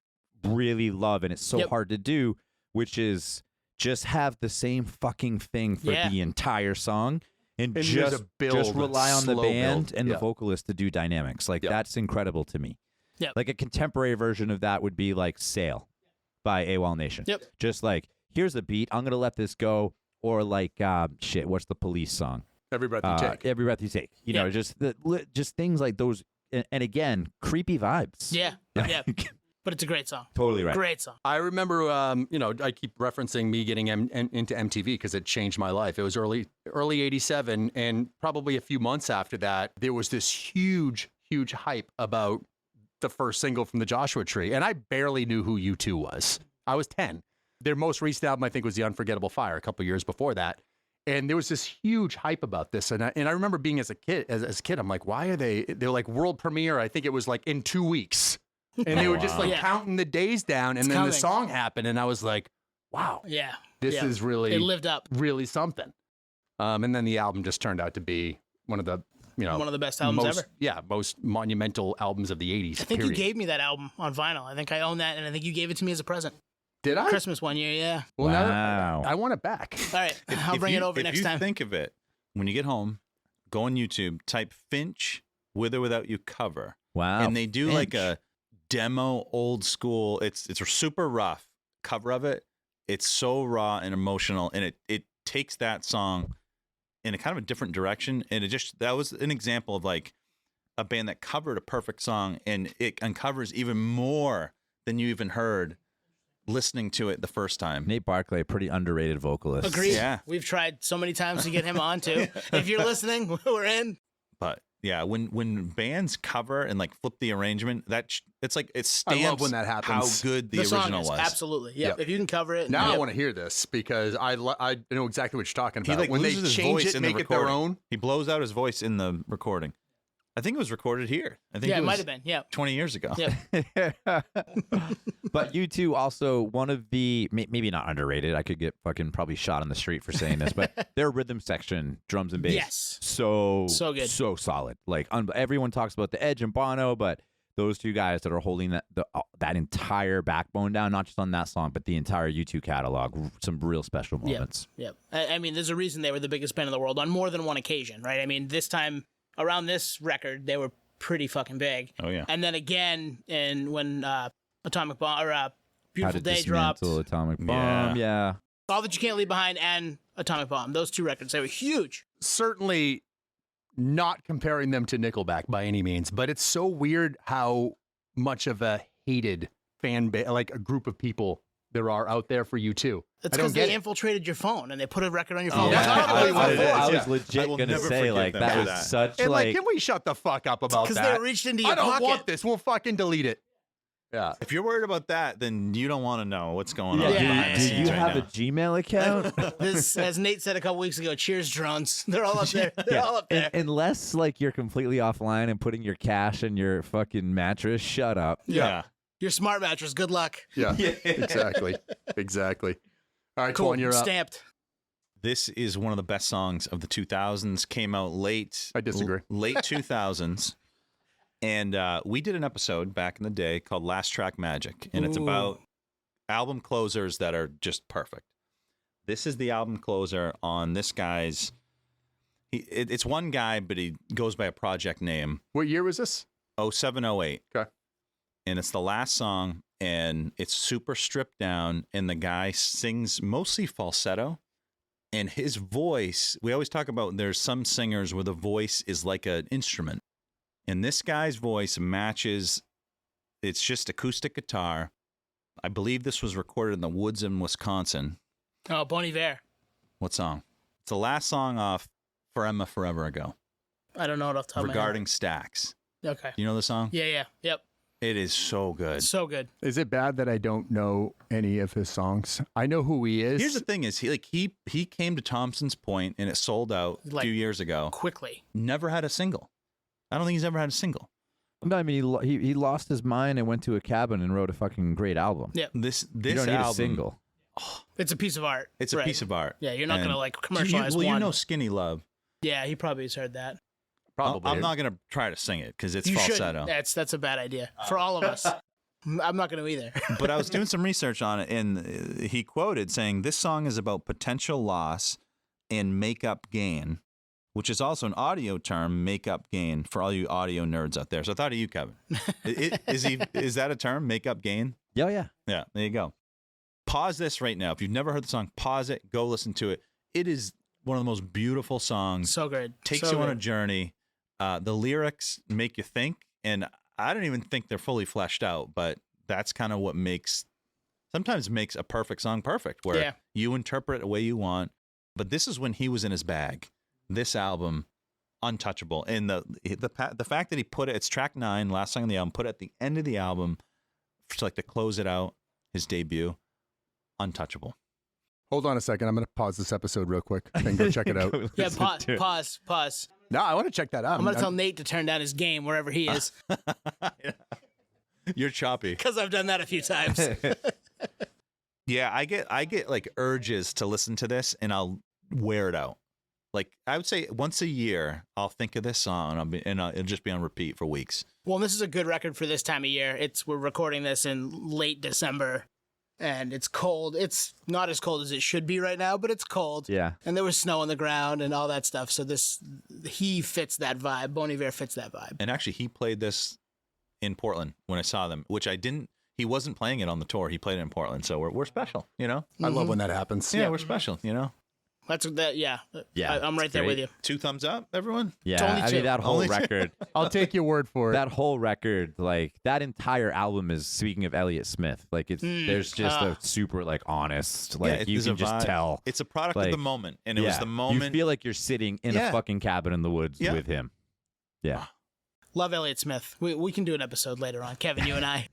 really love, and it's so Yep. hard to do, which is just have the same fucking thing for Yeah. the entire song, and And there's a build, just rely on the slow band build. and Yeah. the vocalist to do dynamics. Like Yep. that's incredible to me. Yep. Like a contemporary version of that would be like "Sail" by AWOL Nation. Yep. Just like here's the beat, I'm gonna let this go, or like shit. What's the Police song? Every breath you take. Every breath you take. You Yeah. know, just things like those. And again, creepy vibes. Yeah. Yeah. But it's a great song. Totally right. Great song. I remember, I keep referencing me getting into MTV because it changed my life. It was early '87, and probably a few months after that, there was this huge hype about the first single from the Joshua Tree, and I barely knew who U2 was. I was 10. Their most recent album, I think, was The Unforgettable Fire a couple years before that. And there was this huge hype about this. And I remember being as a kid, I'm like, why are they're like world premiere. I think it was like in 2 weeks. And they were just like Yeah. counting the days down. And It's then coming. the song happened. And I was like, wow, Yeah. this Yeah. is It really, lived up. really something. And then the album just turned out to be one of the, One of the best albums most, ever. yeah, most monumental albums of the 80s. I think period. you gave me that album on vinyl. I think I own that, and I think you gave it to me as a present. Did I? Christmas one year, yeah. Well, now Wow. I want it back. All right, I'll If bring you- it over if next you time. think of it, when you get home, go on YouTube, type Finch With or Without You cover. Wow. And they do like Finch. a demo old school. It's a super rough cover of it. It's so raw and emotional, and it takes that song in a kind of a different direction. And that was an example of like a band that covered a perfect song, and it uncovers even more than you even heard listening to it the first time. Nate Barclay, pretty underrated vocalist. Agreed. Yeah. We've tried so many times to get him on too. If you're listening, we're in. But yeah, when bands cover and like flip the arrangement, it's like it stamps I love when that how happens. good the song original is. was. Absolutely. Yeah. Yep. If you can cover it. Now I yep. want to hear this because I know exactly what you're talking He about. like when they loses his change voice it, in the make it their recording. own. He blows out his voice in the recording. I think it was recorded here. I think Yeah, it was might have been. Yeah. 20 years ago. Yep. But U2 also one of the maybe not underrated. I could get fucking probably shot on the street for saying this, but their rhythm section, drums and bass, Yes. so good. so solid. Like everyone talks about the Edge and Bono, but those two guys that are holding that entire backbone down, not just on that song, but the entire U2 catalog, some real special moments. Yep. I mean, there's a reason they were the biggest band in the world on more than one occasion, right? I mean, this time around this record, they were pretty fucking big. Oh yeah. And then again, when Atomic Bomb or How Beautiful to Day dropped, Dismantle Atomic Bomb, yeah. All That You Can't Leave Behind and Atomic Bomb, those two records, they were huge. Certainly not comparing them to Nickelback by any means, but it's so weird how much of a hated fan base, like a group of people there are out there for U2. It's I don't because get they it. infrated your phone and they put a record on your phone. Yeah. That's probably what it I was. was I legit will gonna never say forgive like them that for was that. such And like can we shut the fuck up about Because that? they reached into your I don't pocket. want this. We'll fucking delete it. Yeah. If you're worried about that, then you don't want to know what's going Yeah. on. Yeah. behind the do scenes you right have now. a Gmail account? This, as Nate said a couple weeks ago, cheers drones. They're all up there. They're all up there. Unless like you're completely offline and putting your cash in your fucking mattress, shut up. Yeah. Your smart mattress, good luck. Yeah. Exactly. Exactly. All right, Cool. Twan, you're up. Stamped. This is one of the best songs of the 2000s. Came out late. I disagree. Late 2000s. And we did an episode back in the day called Last Track Magic. And it's Ooh. about album closers that are just perfect. This is the album closer on this guy's. It's one guy, but he goes by a project name. What year was this? 0708. Okay. And it's the last song, and it's super stripped down, and the guy sings mostly falsetto. And his voice, we always talk about there's some singers where the voice is like an instrument. And this guy's voice matches, it's just acoustic guitar, I believe this was recorded in the woods in Wisconsin. Oh, Bon Iver. What song? It's the last song off For Emma Forever Ago. I don't know it off the top of my head. Regarding Stax. Okay. You know the song? Yeah. Yep. It is so good. So good. Is it bad that I don't know any of his songs? I know who he is. Here's the thing: is he came to Thompson's Point and it sold out a few years ago. Quickly. Never had a single. I don't think he's ever had a single. I mean, he lost his mind and went to a cabin and wrote a fucking great album. Yeah. This You don't need album, a single. It's a piece of art. It's a piece of art. Yeah, you're not And going to like commercialize well, one. you know Skinny Love. Yeah, he probably has heard that. Probably. I'm not going to try to sing it because it's You falsetto. should. That's a bad idea for all of us. I'm not going to either. But I was doing some research on it, and he quoted saying, this song is about potential loss and make-up gain, which is also an audio term, make-up gain, for all you audio nerds out there. So I thought of you, Kevin. Is that a term, make-up gain? Yeah. Yeah, there you go. Pause this right now. If you've never heard the song, pause it, go listen to it. It is one of the most beautiful songs. So good. Takes you on a journey. The lyrics make you think, and I don't even think they're fully fleshed out, but that's kind of what sometimes makes a perfect song perfect, where you interpret it the way you want. But this is when he was in his bag. This album, untouchable. And the fact that he put it's track 9, last song on the album, put it at the end of the album, to close it out, his debut, untouchable. Hold on a second. I'm going to pause this episode real quick and go check it out. Yeah, pause. No, I want to check that out. I'm going to tell Nate to turn down his game wherever he is You're choppy. because I've done that a few times. Yeah, I get like urges to listen to this, and I'll wear it out. Like I would say once a year, I'll think of this song, and it'll just be on repeat for weeks. Well, this is a good record for this time of year. We're recording this in late December, and it's cold. It's not as cold as it should be right now, but it's cold. Yeah. And there was snow on the ground and all that stuff. So he fits that vibe. Bon Iver fits that vibe. And actually, he played this in Portland when I saw them, which I didn't. He wasn't playing it on the tour. He played it in Portland, so we're special, you know. I love when that happens. Yeah, we're special, you know. That's that. Yeah. Yeah, I'm right it's there great. with you. 2 thumbs up, everyone. Yeah, only I two. mean that whole Only two. record, I'll take your word for it. that whole record, like that entire album is. Speaking of Elliott Smith, like there's just a super like honest, like you there's can a just vibe. tell. It's a product of Like, the moment, and it was the moment. You feel like you're sitting in a fucking cabin in the woods with him. Yeah. Love Elliott Smith. We can do an episode later on. Kevin, you and I.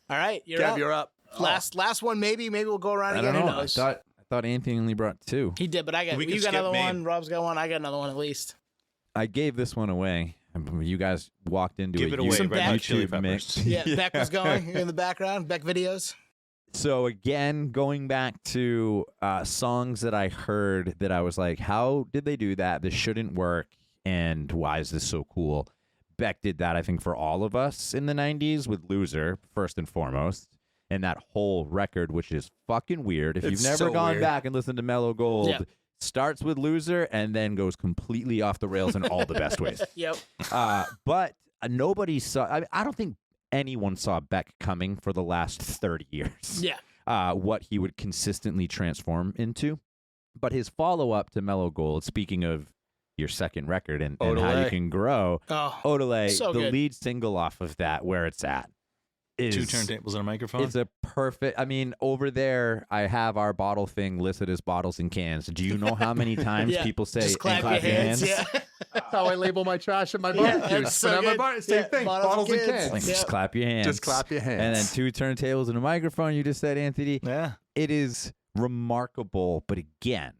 All right, you're Kev, up. you're up. Last one, maybe we'll go around I again. don't Who know. knows? I thought Anthony only brought 2. He did, but I got We can you got skip another me. one. Rob's got one. I got another one at least. I gave this one away. You guys walked into Give a it away, Some Red Hot Chili YouTube mix. Peppers. Yeah, Beck was going in the background. Beck videos. So again, going back to songs that I heard that I was like, how did they do that? This shouldn't work. And why is this so cool? Beck did that, I think, for all of us in the 90s with Loser, first and foremost. And that whole record, which is fucking weird. If It's you've never so gone weird. back and listened to Mellow Gold, Yeah. starts with Loser and then goes completely off the rails in all the best ways. Yep. But nobody saw, I don't think anyone saw Beck coming for the last 30 years. Yeah. What he would consistently transform into. But his follow-up to Mellow Gold, speaking of your second record and how you Odelay. can grow, Oh. Odelay, so the good. lead single off of that, Where It's At, is 2 turntables and a microphone. It's a perfect. I mean, over there, I have our bottle thing listed as bottles and cans. Do you know how many times Yeah. people say Just clap your hands. Yeah. That's how I label my trash at my Yeah, barbecues. that's so But at my good. bar, same Yeah, thing. bottles Bottles and and cans. cans. Like, Yeah. just clap your hands. Just clap your hands. And then 2 turntables and a microphone. You just said, Anthony. yeah. It is remarkable, but again,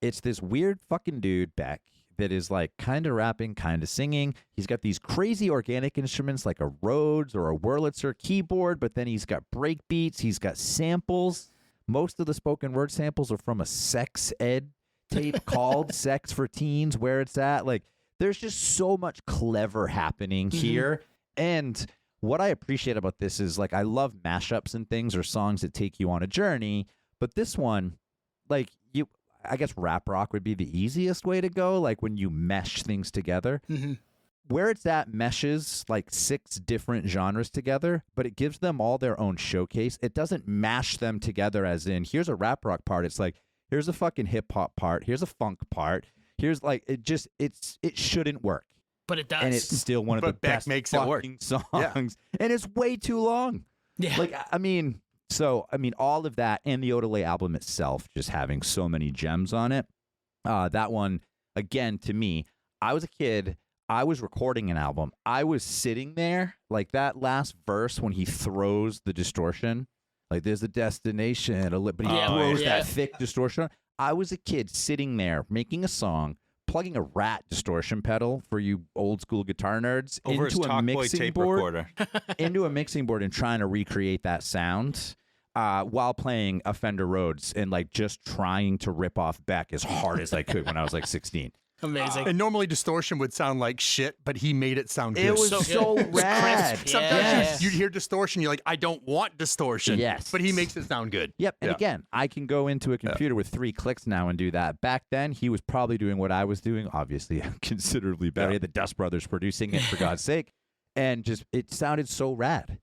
it's this weird fucking dude, Beck, that is like kind of rapping, kind of singing. He's got these crazy organic instruments like a Rhodes or a Wurlitzer keyboard, but then he's got break beats, he's got samples. Most of the spoken word samples are from a sex ed tape called Sex for Teens, Where It's At. Like, there's just so much clever happening here. And what I appreciate about this is, like, I love mashups and things or songs that take you on a journey. But this one, like, I guess rap rock would be the easiest way to go, like when you mesh things together. Mm-hmm. Where It's At meshes like 6 different genres together, but it gives them all their own showcase. It doesn't mash them together as in, here's a rap rock part. It's like, here's a fucking hip hop part. Here's a funk part. Here's like, it shouldn't work. But it does. And it's still one of But the Beck best makes it work. fucking songs. Yeah. And it's way too long. yeah. Like, I mean, So, I mean, all of that and the Odelay album itself just having so many gems on it. That one, again, to me, I was a kid. I was recording an album. I was sitting there, like that last verse when he throws the distortion, like there's a destination, but he throws that thick distortion. I was a kid sitting there making a song, plugging a Rat distortion pedal for you old school guitar nerds Over his into a Talkboy mixing tape board, recorder. into a mixing board and trying to recreate that sound. While playing a Fender Rhodes and like just trying to rip off Beck as hard as I could when I was like 16. Amazing. And normally distortion would sound like shit, but he made it sound good. It was So so, good. rad. Crisp. Sometimes Yeah. you'd hear distortion, you're like, I don't want distortion. Yes. But he makes it sound good. Yep. And Yeah. again, I can go into a computer with 3 clicks now and do that. Back then, he was probably doing what I was doing, obviously considerably better. He had the Dust Brothers producing it, for God's sake. And just, it sounded so rad.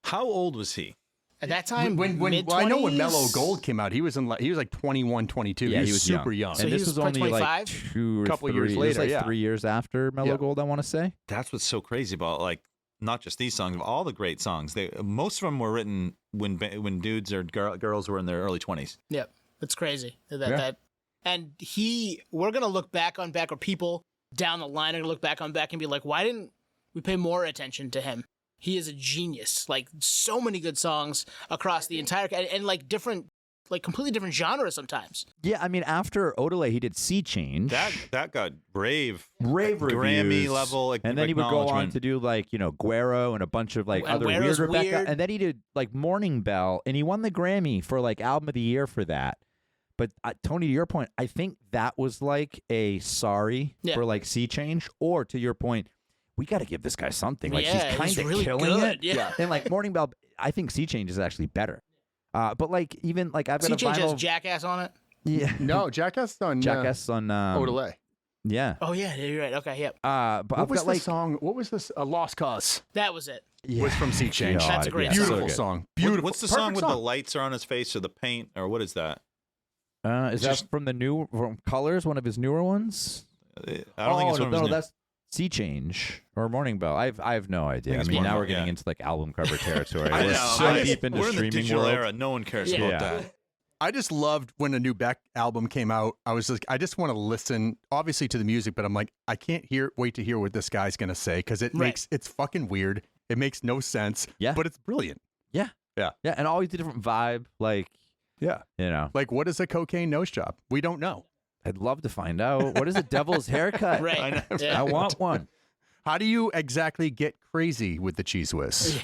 How old was he? At that time, Well, I know when Mellow Gold came out, he was like 21, 22. Yeah, he he was was super young. So And he this was was only like 25? 2 or Couple 3 years It was later, like yeah. 3 years after Mellow Yeah. Gold, I want to say. That's what's so crazy about like not just these songs, but all the great songs. Most of them were written when dudes or girls were in their early 20s. Yep, it's crazy that. And we're gonna look back on Beck, or people down the line are gonna look back on Beck and be like, why didn't we pay more attention to him? He is a genius. Like, so many good songs across the entire and like different, like completely different genres sometimes. Yeah, I mean, after Odelay, he did Sea Change. That got rave Grammy Grammy level, and then he would go on acknowledgement. to do like Guero and a bunch of like And other Guero's weird Rebecca, weird. and then he did like Morning Bell, and he won the Grammy for like album of the year for that. But Tony, to your point, I think that was like a sorry Yeah. for like Sea Change, or to your point, we got to give this guy something. Like Yeah, he's kind he's of really killing good, it. yeah. And like Morning Bell, I think Sea Change is actually better. But like even like I've got Sea a Change has vinyl. Jackass on it. Yeah, No, Jackass on Jackass on Odelay. Yeah. Oh yeah, you're right. Okay, yep, But What I've was got the like song? What was this? Lost Cause. that was it. Was from Sea Change. God, That's a great yeah, so Beautiful good. song. Beautiful. What's the Perfect song with the lights are on his face or the paint or what is that? Is that from Colors, one of his newer ones? I don't think it's one of his no, new- that's Sea Change or Morning Bell. I have no idea. I it's mean, Morning now Bell, we're getting yeah. into like album cover territory. I We're know. so deep into We're in the streaming digital world. era. No one cares Yeah. about Yeah. that. I just loved when a new Beck album came out. I was like, I just want to listen, obviously, to the music, but I'm like, I can't wait to hear what this guy's gonna say because it's fucking weird. It makes no sense. Yeah. But it's brilliant. Yeah, and always a different vibe. Like, Yeah. like Like, what is a cocaine nose job? We don't know. I'd love to find out. What is a devil's haircut? Right. I know. Yeah. I want one. How do you exactly get crazy with the cheese whiz?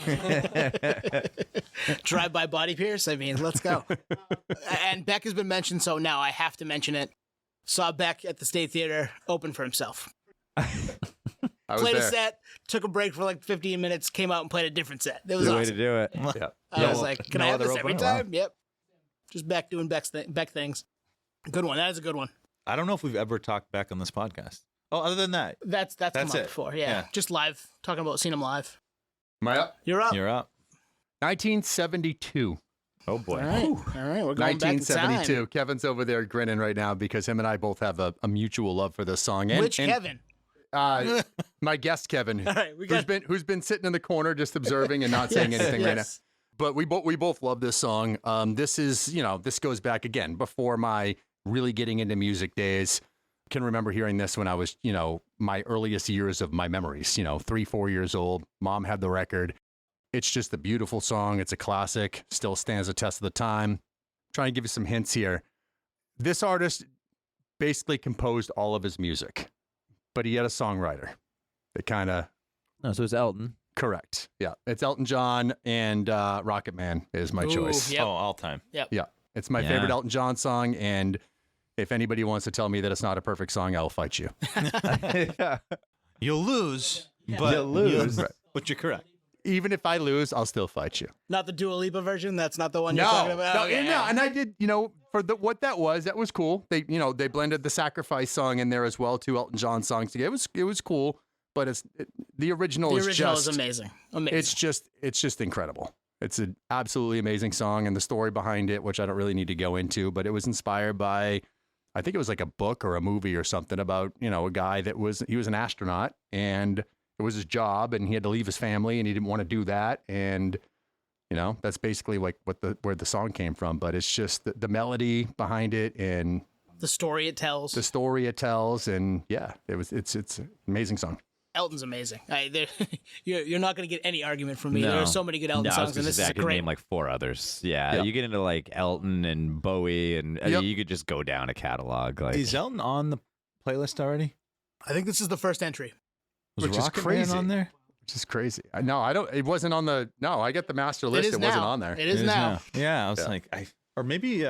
Drive-by body pierce. I mean, let's go. And Beck has been mentioned, so now I have to mention it. Saw Beck at the State Theater open for himself. I was Played a there. set, took a break for like 15 minutes, came out and played a different set. It was Good way awesome. to do it. Yeah. I was like, can no I have other this every opener? Wow. time? Yep. Just Beck doing Beck things. Good one. That is a good one. I don't know if we've ever talked back on this podcast. Oh, other than that, That's come That's up it. before. Yeah. Yeah. Just live, talking about seeing him live. Am I up? You're up. you're up. 1972. Oh boy. All right. All right. We're going back in 1972. time. Kevin's over there grinning right now because him and I both have a mutual love for this song. And, Which and, Kevin? my guest Kevin, All right. We got who's been sitting in the corner just observing and not saying Yes, anything right now. yes. But we both love this song. This is, this goes back again before my really getting into music days. Can remember hearing this when I was, my earliest years of my memories, 3-4 years old. Mom had the record. It's just a beautiful song. It's a classic, still stands the test of the time. Trying to give you some hints here. This artist basically composed all of his music, but he had a songwriter that kind of No, so it's Elton. correct. Yeah. It's Elton John and Rocket Man is my Ooh, choice. Yep. Oh, all time. Yeah. It's my Yeah. favorite Elton John song. And if anybody wants to tell me that it's not a perfect song, I'll fight you. You'll lose, but You'll lose. but you're correct. Even if I lose, I'll still fight you. Not the Dua Lipa version. That's not the one you're talking about. No, Okay, and, yeah. and I did, for what that was cool. They, they blended the Sacrifice song in there as well, 2 Elton John songs together. It was cool, but the original The is original just is amazing. Amazing. it's just incredible. It's an absolutely amazing song, and the story behind it, which I don't really need to go into, but it was inspired by, I think it was like a book or a movie or something about, a guy that was an astronaut, and it was his job, and he had to leave his family, and he didn't want to do that, and You know, that's basically like where the song came from. But it's just the melody behind it and The story it tells. and yeah, it's an amazing song. Elton's amazing. You're not going to get any argument from me. No. There are so many good Elton songs, and this is I a could great name like 4 others. Yeah, Yep. you get into like Elton and Bowie, and you could just go down a catalog. Like, Is Elton on the playlist already? I think this is the first entry. Was Which is Rocket crazy. Man on there? Which is crazy. No, I don't. It wasn't on the. No, I get the master list. It is It wasn't now. on there. It is now. Yeah, I was Yeah. like, or maybe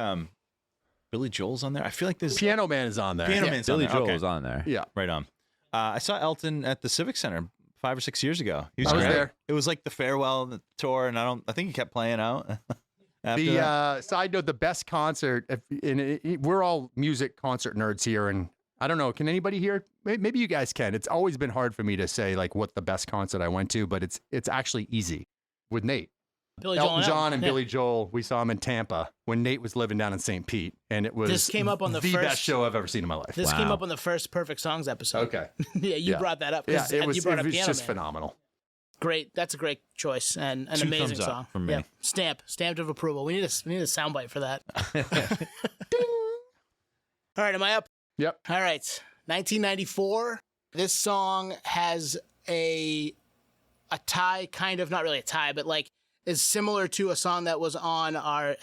Billy Joel's on there. I feel like there's Piano Man is on there. Piano Yeah. Man's Billy on there. Joel Okay. was on there. Yeah. Right on. I saw Elton at the Civic Center 5 or 6 years ago. He I was great. there. It was like the farewell tour, and I think he kept playing out. After The that. side note, the best concert. We're all music concert nerds here, and I don't know. Can anybody here? Maybe you guys can. It's always been hard for me to say like what the best concert I went to, but it's actually easy with Nate. Billy Joel Elton John and Yeah. Billy Joel. We saw him in Tampa when Nate was living down in St. Pete, and it was This came up on the best first- show I've ever seen in my life. This came Wow. up on the first Perfect Songs episode. Okay. Yeah, you Yeah. brought that up. Yeah, 'cause it was, you brought up Piano just Man. phenomenal. Great. That's a great choice and an 2 amazing thumbs up song. from me. Yeah. Stamped of approval. We need a soundbite for that. All right, am I up? Yep. All right. 1994. This song has a tie, kind of, not really a tie, but like is similar to a song that was on our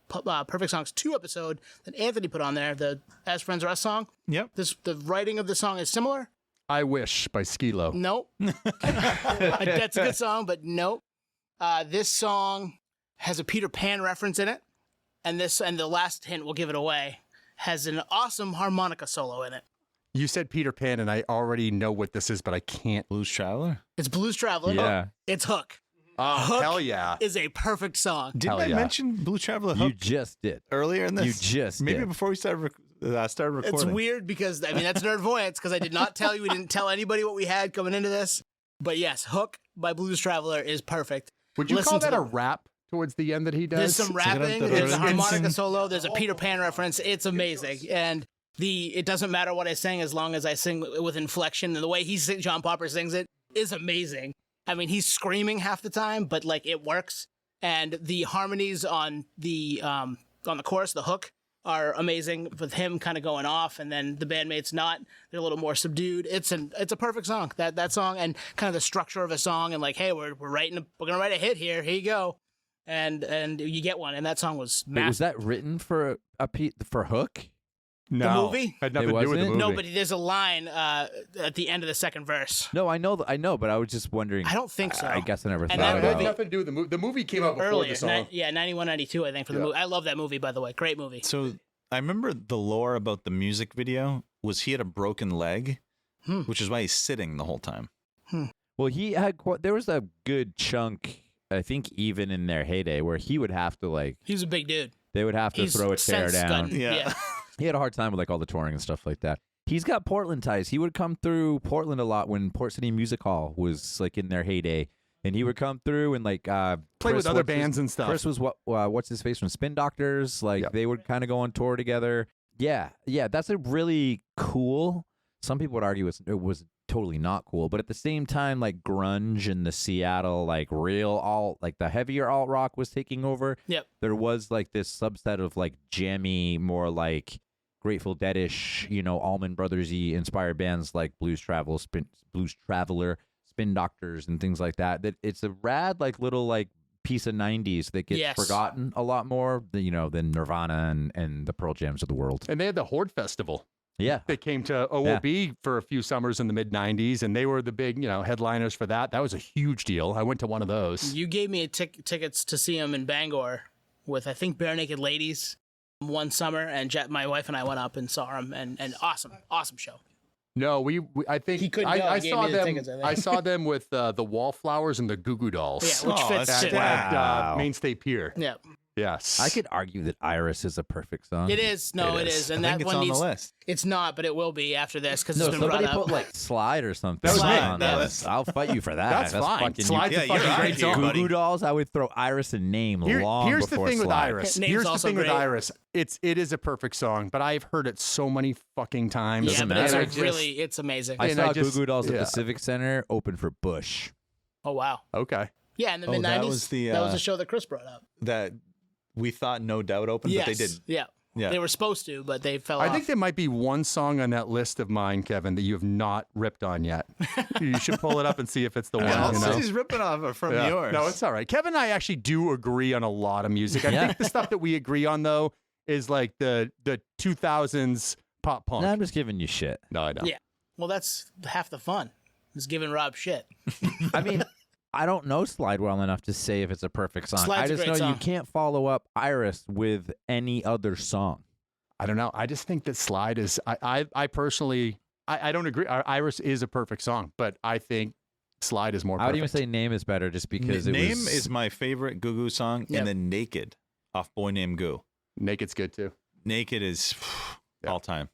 Perfect Songs 2 episode that Anthony put on there, the As Friends or Us song. Yep. The writing of the song is similar. I Wish by Skilo. Nope. That's a good song, but nope. This song has a Peter Pan reference in it, and the last hint will give it away, has an awesome harmonica solo in it. You said Peter Pan, and I already know what this is, but I can't. Blues Traveler. It's Blues Traveler. Yeah. It's Hook. Oh, Hook hell yeah. is a perfect song. Didn't Hell I yeah. mention Blues Traveler You Hook just did. earlier in this? You just maybe did. before we started recording. It's weird because, I mean, that's nerdvoyance because I did not tell you. We didn't tell anybody what we had coming into this. But yes, Hook by Blues Traveler is perfect. Would you Listen call to that a them. rap towards the end that he There's does? some rapping, there's a It's- harmonica solo, there's a Peter Pan reference. It's amazing. And it doesn't matter what I sing as long as I sing with inflection. And the way John Popper sings it is amazing. I mean, he's screaming half the time, but like it works. And the harmonies on the chorus, the hook, are amazing with him kind of going off, and then the bandmates not. They're a little more subdued. It's a perfect song. That song and kind of the structure of a song, and like, hey, we're gonna write a hit here. Here you go, and you get one. And that song was Wait, massive. was that written for for Hook? No. movie? Had nothing It to do with the wasn't? movie. No, but there's a line at the end of the second verse. No, I know, but I was just wondering. I don't think so. I guess I never And thought that It about had it. nothing to do with the movie. The movie came out before Earlier, the song. 91, 92, I think, for the Yeah. movie. I love that movie, by the way. Great movie. So I remember the lore about the music video was he had a broken leg, which is why he's sitting the whole time. Well, he had there was a good chunk, I think, even in their heyday, where he would have to like He was a big dude. they would have to He's throw a chair sense down. gun. Yeah. Yeah. He had a hard time with like all the touring and stuff like that. He's got Portland ties. He would come through Portland a lot when Port City Music Hall was like in their heyday, and he would come through and like Play Chris, with other what's his- bands and stuff. Chris was what's his face from Spin Doctors. Like Yep. they would kind of go on tour together. Yeah, that's a really cool. Some people would argue it was totally not cool, but at the same time, like grunge and the Seattle like real alt, like the heavier alt rock was taking over. Yep. There was like this subset of like jammy, more like Grateful Dead-ish, Allman Brothers-y inspired bands like Blues Traveler, Spin Doctors, and things like that. That it's a rad like little like piece of 90s that gets Yes. forgotten a lot more than Nirvana and the Pearl Jams of the world. And they had the Horde Festival. Yeah. They came to OOB for a few summers in the mid 90s, and they were the big, headliners for that. That was a huge deal. I went to one of those. You gave me tickets to see him in Bangor with, I think, Bare Naked Ladies one summer, and my wife and I went up and saw him, and awesome show. No, I think He couldn't go. I He gave saw me the them. tickets, I think. I saw them with the Wallflowers and the Goo Goo Dolls. Yeah, which Oh, fits that's too. sick. at Mainstay Pier. Yeah, Yes, I could argue that Iris is a perfect song. it is. No, it is. I And think that it's one on needs. the list. It's not, but it will be after this because No, it's been brought somebody up. put like Slide or something. That was me. on That there. was- I'll fight you for that. That's fine. fucking Slide's Yeah, a you're fucking out great here, song. buddy. Goo Goo Dolls. I would throw Iris and Name long Here's the before thing with Slide. Iris. Name's Here's the also thing with great. Iris. It is a perfect song, but I've heard it so many fucking times. yeah, Doesn't but matter. it's amazing. I And saw I just- Goo Goo Dolls at yeah. the Civic Center open for Bush. Oh wow. Okay. Yeah, in the Oh, mid that '90s. was the, that was the show that Chris brought up. That we thought No Doubt opened, Yes. but they didn't. Yeah. Yeah. They were supposed to, but they fell I off. think there might be one song on that list of mine, Kevin, that you have not ripped on yet. You should pull it up and see if it's the one. Yeah, You know? he's ripping off from Yeah. yours. No, it's all right. Kevin and I actually do agree on a lot of music. I think the stuff that we agree on, though, is like the 2000s pop punk. No, I'm just giving you shit. No, I know. Yeah. Well, that's half the fun. Is giving Rob shit. I mean, I don't know Slide well enough to say if it's a perfect song. Slide's I a just great know you song. can't follow up Iris with any other song. I don't know. I just think that Slide is. I personally, I don't agree. Iris is a perfect song, but I think Slide is more. I would even perfect. say Name is better just because Name it was... is my favorite Goo Goo song, Yep. and then Naked off Boy Named Goo. Naked's good too. Naked is Yeah. all time.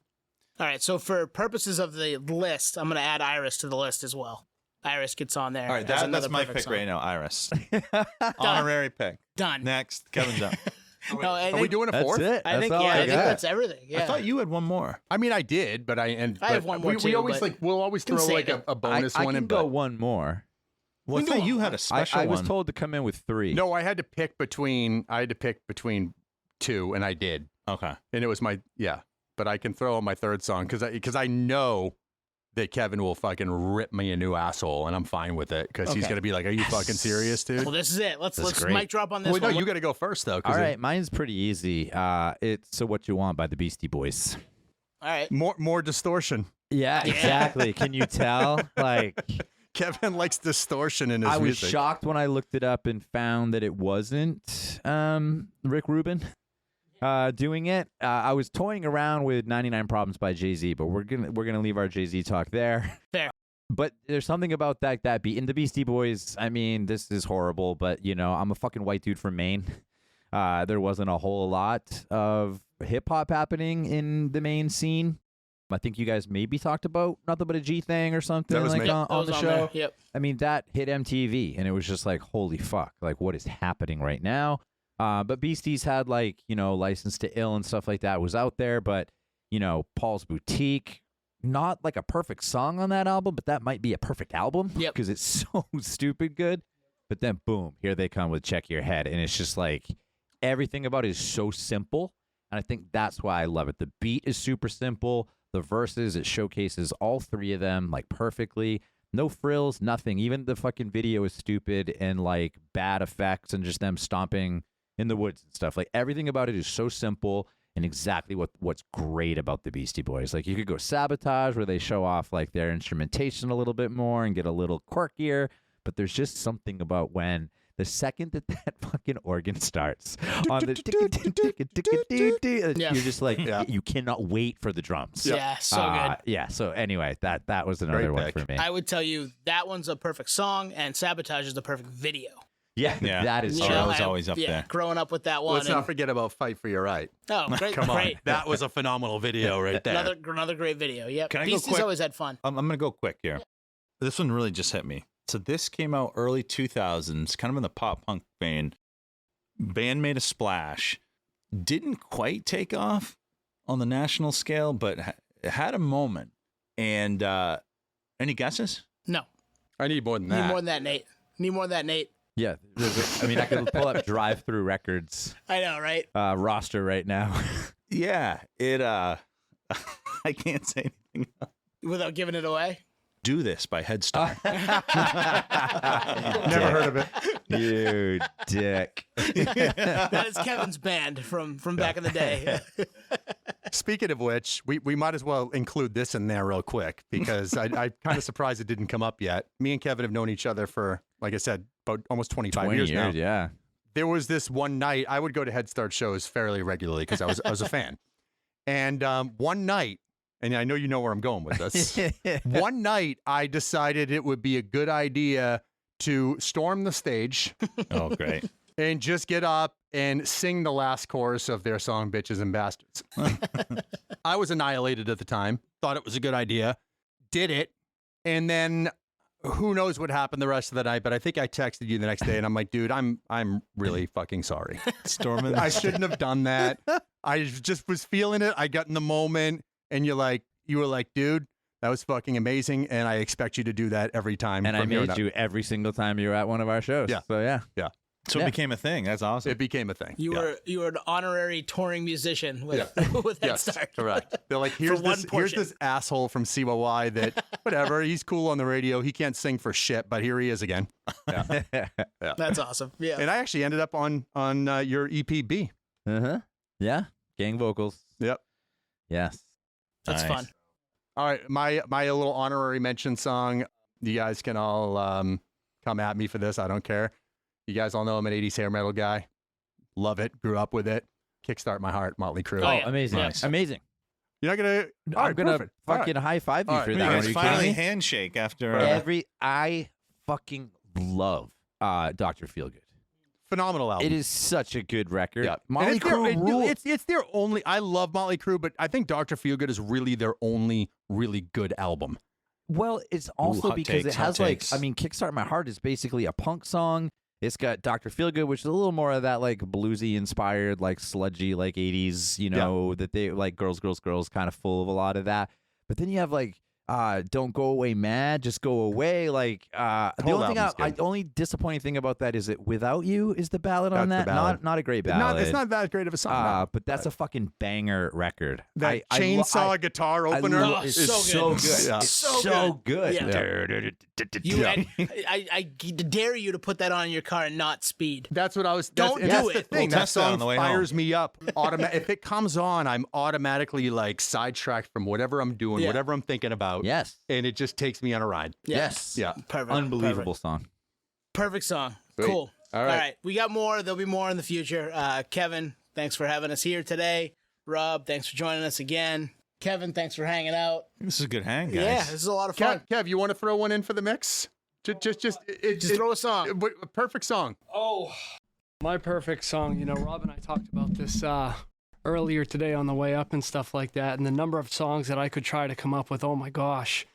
All right. So for purposes of the list, I'm going to add Iris to the list as well. Iris gets on there. All right, as that's another my perfect pick song. right now, Iris. Honorary pick. Done. Next, Kevin's up. No, I Are we think, doing a That's fourth? it. I think, all yeah, I think got. that's everything. Yeah. I thought you had one more. I mean, I did, but I have but one more we too, always but we'll always can throw save like it. a bonus I one can in. go But one more. Well, I We can thought go you on. had a special I was one. told to come in with 3. no, I had to pick between. I had to pick between 2, and I did, Okay. and it was my But I can throw on my third song because I know that Kevin will fucking rip me a new asshole, and I'm fine with it because he's Okay. gonna be like, "Are you fucking serious, dude?" Well, this is it. Let's great. mic drop on this Well, no, one. you got to go first though. 'Cause All right, mine's pretty easy. It's So What You Want by the Beastie Boys. All right. more distortion. Yeah, exactly. Can you tell? Like, Kevin likes distortion in his I was music. shocked when I looked it up and found that it wasn't Rick Rubin doing it. I was toying around with 99 Problems by Jay-Z, but we're gonna leave our Jay-Z talk there. Fair. But there's something about that beat. And the Beastie Boys, I mean, this is horrible, but, you know, I'm a fucking white dude from Maine. There wasn't a whole lot of hip-hop happening in the Maine scene. I think you guys maybe talked about Nothing But a G Thing or something That was like me. on, That on was the on show. there. Yep. I mean, that hit MTV, and it was just like, holy fuck, like, what is happening right now? But Beasties had, like, you know, License to Ill and stuff like that was out there, but, you know, Paul's Boutique, not like a perfect song on that album, but that might be a perfect album Yep. because it's so stupid good. But then, boom, here they come with Check Your Head, and it's just like everything about it is so simple, and I think that's why I love it. The beat is super simple. The verses, it showcases all 3 of them like perfectly. No frills, nothing. Even the fucking video is stupid and like bad effects and just them stomping in the woods and stuff. Like everything about it is so simple and exactly what's great about the Beastie Boys. Like you could go Sabotage where they show off like their instrumentation a little bit more and get a little quirkier, but there's just something about when the second that fucking organ starts on the Yeah. you're just like you cannot wait for the drums. Yeah. So good. Yeah. So anyway, that was another Great one pick. for me. I would tell you that one's a perfect song, and Sabotage is the perfect video. Yeah, Yeah. that is Oh, true. that was always up yeah, there. growing up with that one. Let's not and- forget about Fight for Your Right. oh, great, Come on, great. that was a phenomenal video right there. Another great video. Yep. Can I go Beasties quick? always had fun. I'm going to go quick here. This one really just hit me. So this came out early 2000s, kind of in the pop punk vein. Band made a splash. Didn't quite take off on the national scale, but had a moment. And any guesses? No. I need more than Need that. more than that, Nate. Need more than that, Nate. Yeah, I mean, I could pull up Drive Through Records I know, right? roster right now. Yeah, it I can't say anything else. Without giving it away. Do This by Head Start. Never heard of it. You dick. That is Kevin's band from back in the day. Speaking of which, we might as well include this in there real quick because I'm kind of surprised it didn't come up yet. Me and Kevin have known each other for, like I said, about almost 25 20 years now. yeah. There was this one night I would go to Head Start shows fairly regularly because I was a fan. And one night, and I know you know where I'm going with this. One night, I decided it would be a good idea to storm the stage Oh, great. and just get up and sing the last chorus of their song, Bitches and Bastards. I was annihilated at the time, thought it was a good idea, did it, and then who knows what happened the rest of the night, but I think I texted you the next day and I'm like, dude, I'm really fucking sorry. Storming. I shouldn't have done that. I just was feeling it. I got in the moment and you were like, dude, That was fucking amazing, and I expect you to do that every time. And I from here on made out. you every single time you were at one of our shows. Yeah. So yeah. So it became a thing. That's awesome. It became a thing. You were an honorary touring musician with with Head Yes, Start. correct. They're like, here's one this portion. asshole from CYY that whatever, he's cool on the radio, he can't sing for shit, but here he is again. Yeah. That's awesome. Yeah. And I actually ended up on your EPB. Yeah. Gang vocals. Yep. Yes. That's Nice. fun. All right, my little honorary mention song. You guys can all come at me for this. I don't care. You guys all know I'm an 80s hair metal guy. Love it. Grew up with it. Kickstart My Heart, Motley Crue. Oh, yeah. Amazing. Nice. Amazing. You're not gonna. All I'm right, gonna perfect. All right. fucking high five you All right. for You that You one. guys Are you finally kidding me? handshake after. I fucking love Dr. Feelgood. Phenomenal album. It is such a good record. Yeah. Motley Crue rules. It's their only. I love Motley Crue, but I think Dr. Feelgood is really their only really good album. Well, it's also hot because takes, it hot has takes. Kickstart My Heart is basically a punk song. It's got Dr. Feelgood, which is a little more of that like bluesy inspired, like sludgy, like 80s, that they like girls kind of full of a lot of that. But then you have like Don't Go Away Mad, Just Go Away. Like the whole only album's thing good. only disappointing thing about that is that Without You is the ballad on That's that. the ballad. Not a great ballad. It's not that great of a song. no. But that's a fucking banger record. That I chainsaw guitar opener love- is so good. Yeah. It's So so good. You I dare you to put that on in your car and not speed. That's what I was. Don't that's, do that's the it. thing. We'll That test that song on the way fires me up. If it comes on, I'm automatically like sidetracked from whatever I'm doing, Yeah. whatever I'm thinking about. Yes. And it just takes me on a ride. Yes. Yeah. Perfect. Unbelievable song. Perfect song. Sweet. Cool. All right. We got more. There'll be more in the future. Kevin, thanks for having us here today. Rob, thanks for joining us again. Kevin, thanks for hanging out. This is a good hang, guys. Yeah, this is a lot of fun. Kev, you want to throw one in for the mix? Just Throw a song. A perfect song. Oh, my perfect song. You know, Rob and I talked about this earlier today on the way up and stuff like that, and the number of songs that I could try to come up with. Oh my gosh,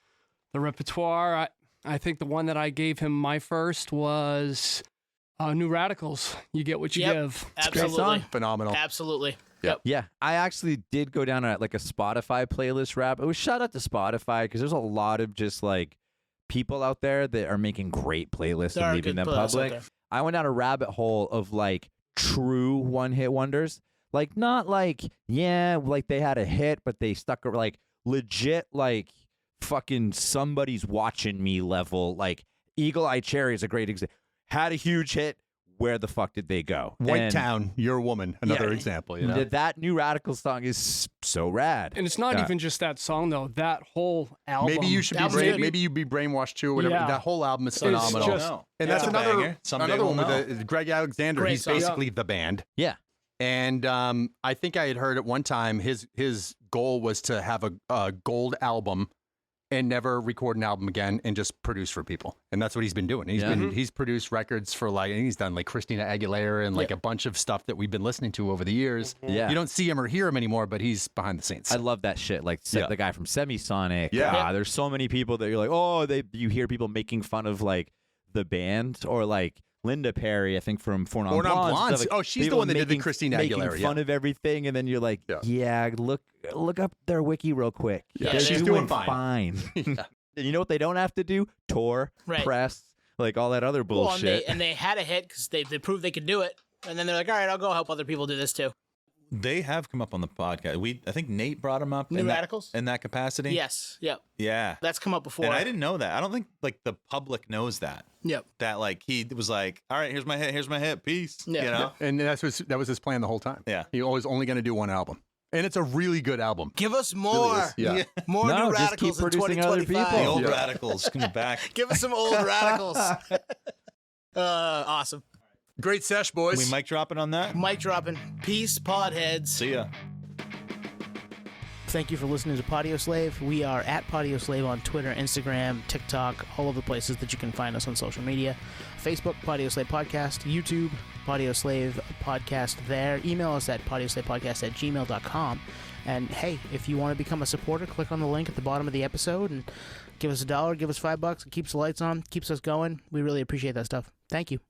the repertoire. I think the one that I gave him my first was New Radicals. You Get What You Yep. Give. Absolutely. Phenomenal. Absolutely. Yeah, I actually did go down a Spotify playlist rap. It was shout out to Spotify because there's a lot of just like people out there that are making great playlists There are and leaving good them playlists out public. there. I went down a rabbit hole of like true one-hit wonders, like not like like they had a hit but they stuck like legit like fucking somebody's watching me level. Like Eagle Eye Cherry is a great example. Had a huge hit. Where the fuck did they go? White And Town, Your Woman, another Yeah. example. You know? that New Radical song is so rad. And it's not even just that song though. That whole album. Maybe you should be Album's good. maybe you be brainwashed too, or whatever. Yeah. That whole album is It's phenomenal. just- And That's that's a another banger. Someday another we'll one know. with Greg Alexander. Great He's song. basically the band. Yeah. And I think I had heard at one time his goal was to have a gold album and never record an album again and just produce for people. And that's what he's been doing. He's produced records for like, and he's done like Christina Aguilera and like a bunch of stuff that we've been listening to over the years. Yeah. You don't see him or hear him anymore, but he's behind the scenes. I love that shit. Like Yeah. the guy from Semisonic. Yeah. There's so many people that you're like, oh, you hear people making fun of like the band or like Linda Perry, I think from Four Non Four Non Blondes, Blondes. stuff like- Oh, she's the people one that did the making- Christina making Aguilera, fun of everything, and then you're like, Yeah. look up their wiki real quick. Yeah, They're she's doing fine. And you know what they don't have to do? Tour, Right. press, like all that other Well, bullshit. and they had a hit because they proved they could do it. And then they're like, all right, I'll go help other people do this too. They have come up on the podcast. I think Nate brought them up New in Radicals? in that capacity. Yes. Yep. Yeah. That's come up before. And I didn't know that. I don't think like the public knows that. Yep. That like he was like, all right, here's my hit, peace. Yeah. You know? And that was his plan the whole time. Yeah. He was only going to do one album. And it's a really good album. Give us more. is, yeah. More No, New just keep Radicals in producing other 2025. The people. old Yeah. radicals come back. Give us some old Radicals. Awesome. Great sesh, boys. We mic drop it on that. Mic dropping. Peace, podheads. See ya. Thank you for listening to Podioslave. We are at Podioslave on Twitter, Instagram, TikTok, all of the places that you can find us on social media. Facebook, Podioslave Podcast. YouTube, Podioslave Podcast there. Email us at podioslavepodcast@gmail.com. And hey, if you want to become a supporter, click on the link at the bottom of the episode and give us $1, give us $5. It keeps the lights on, keeps us going. We really appreciate that stuff. Thank you.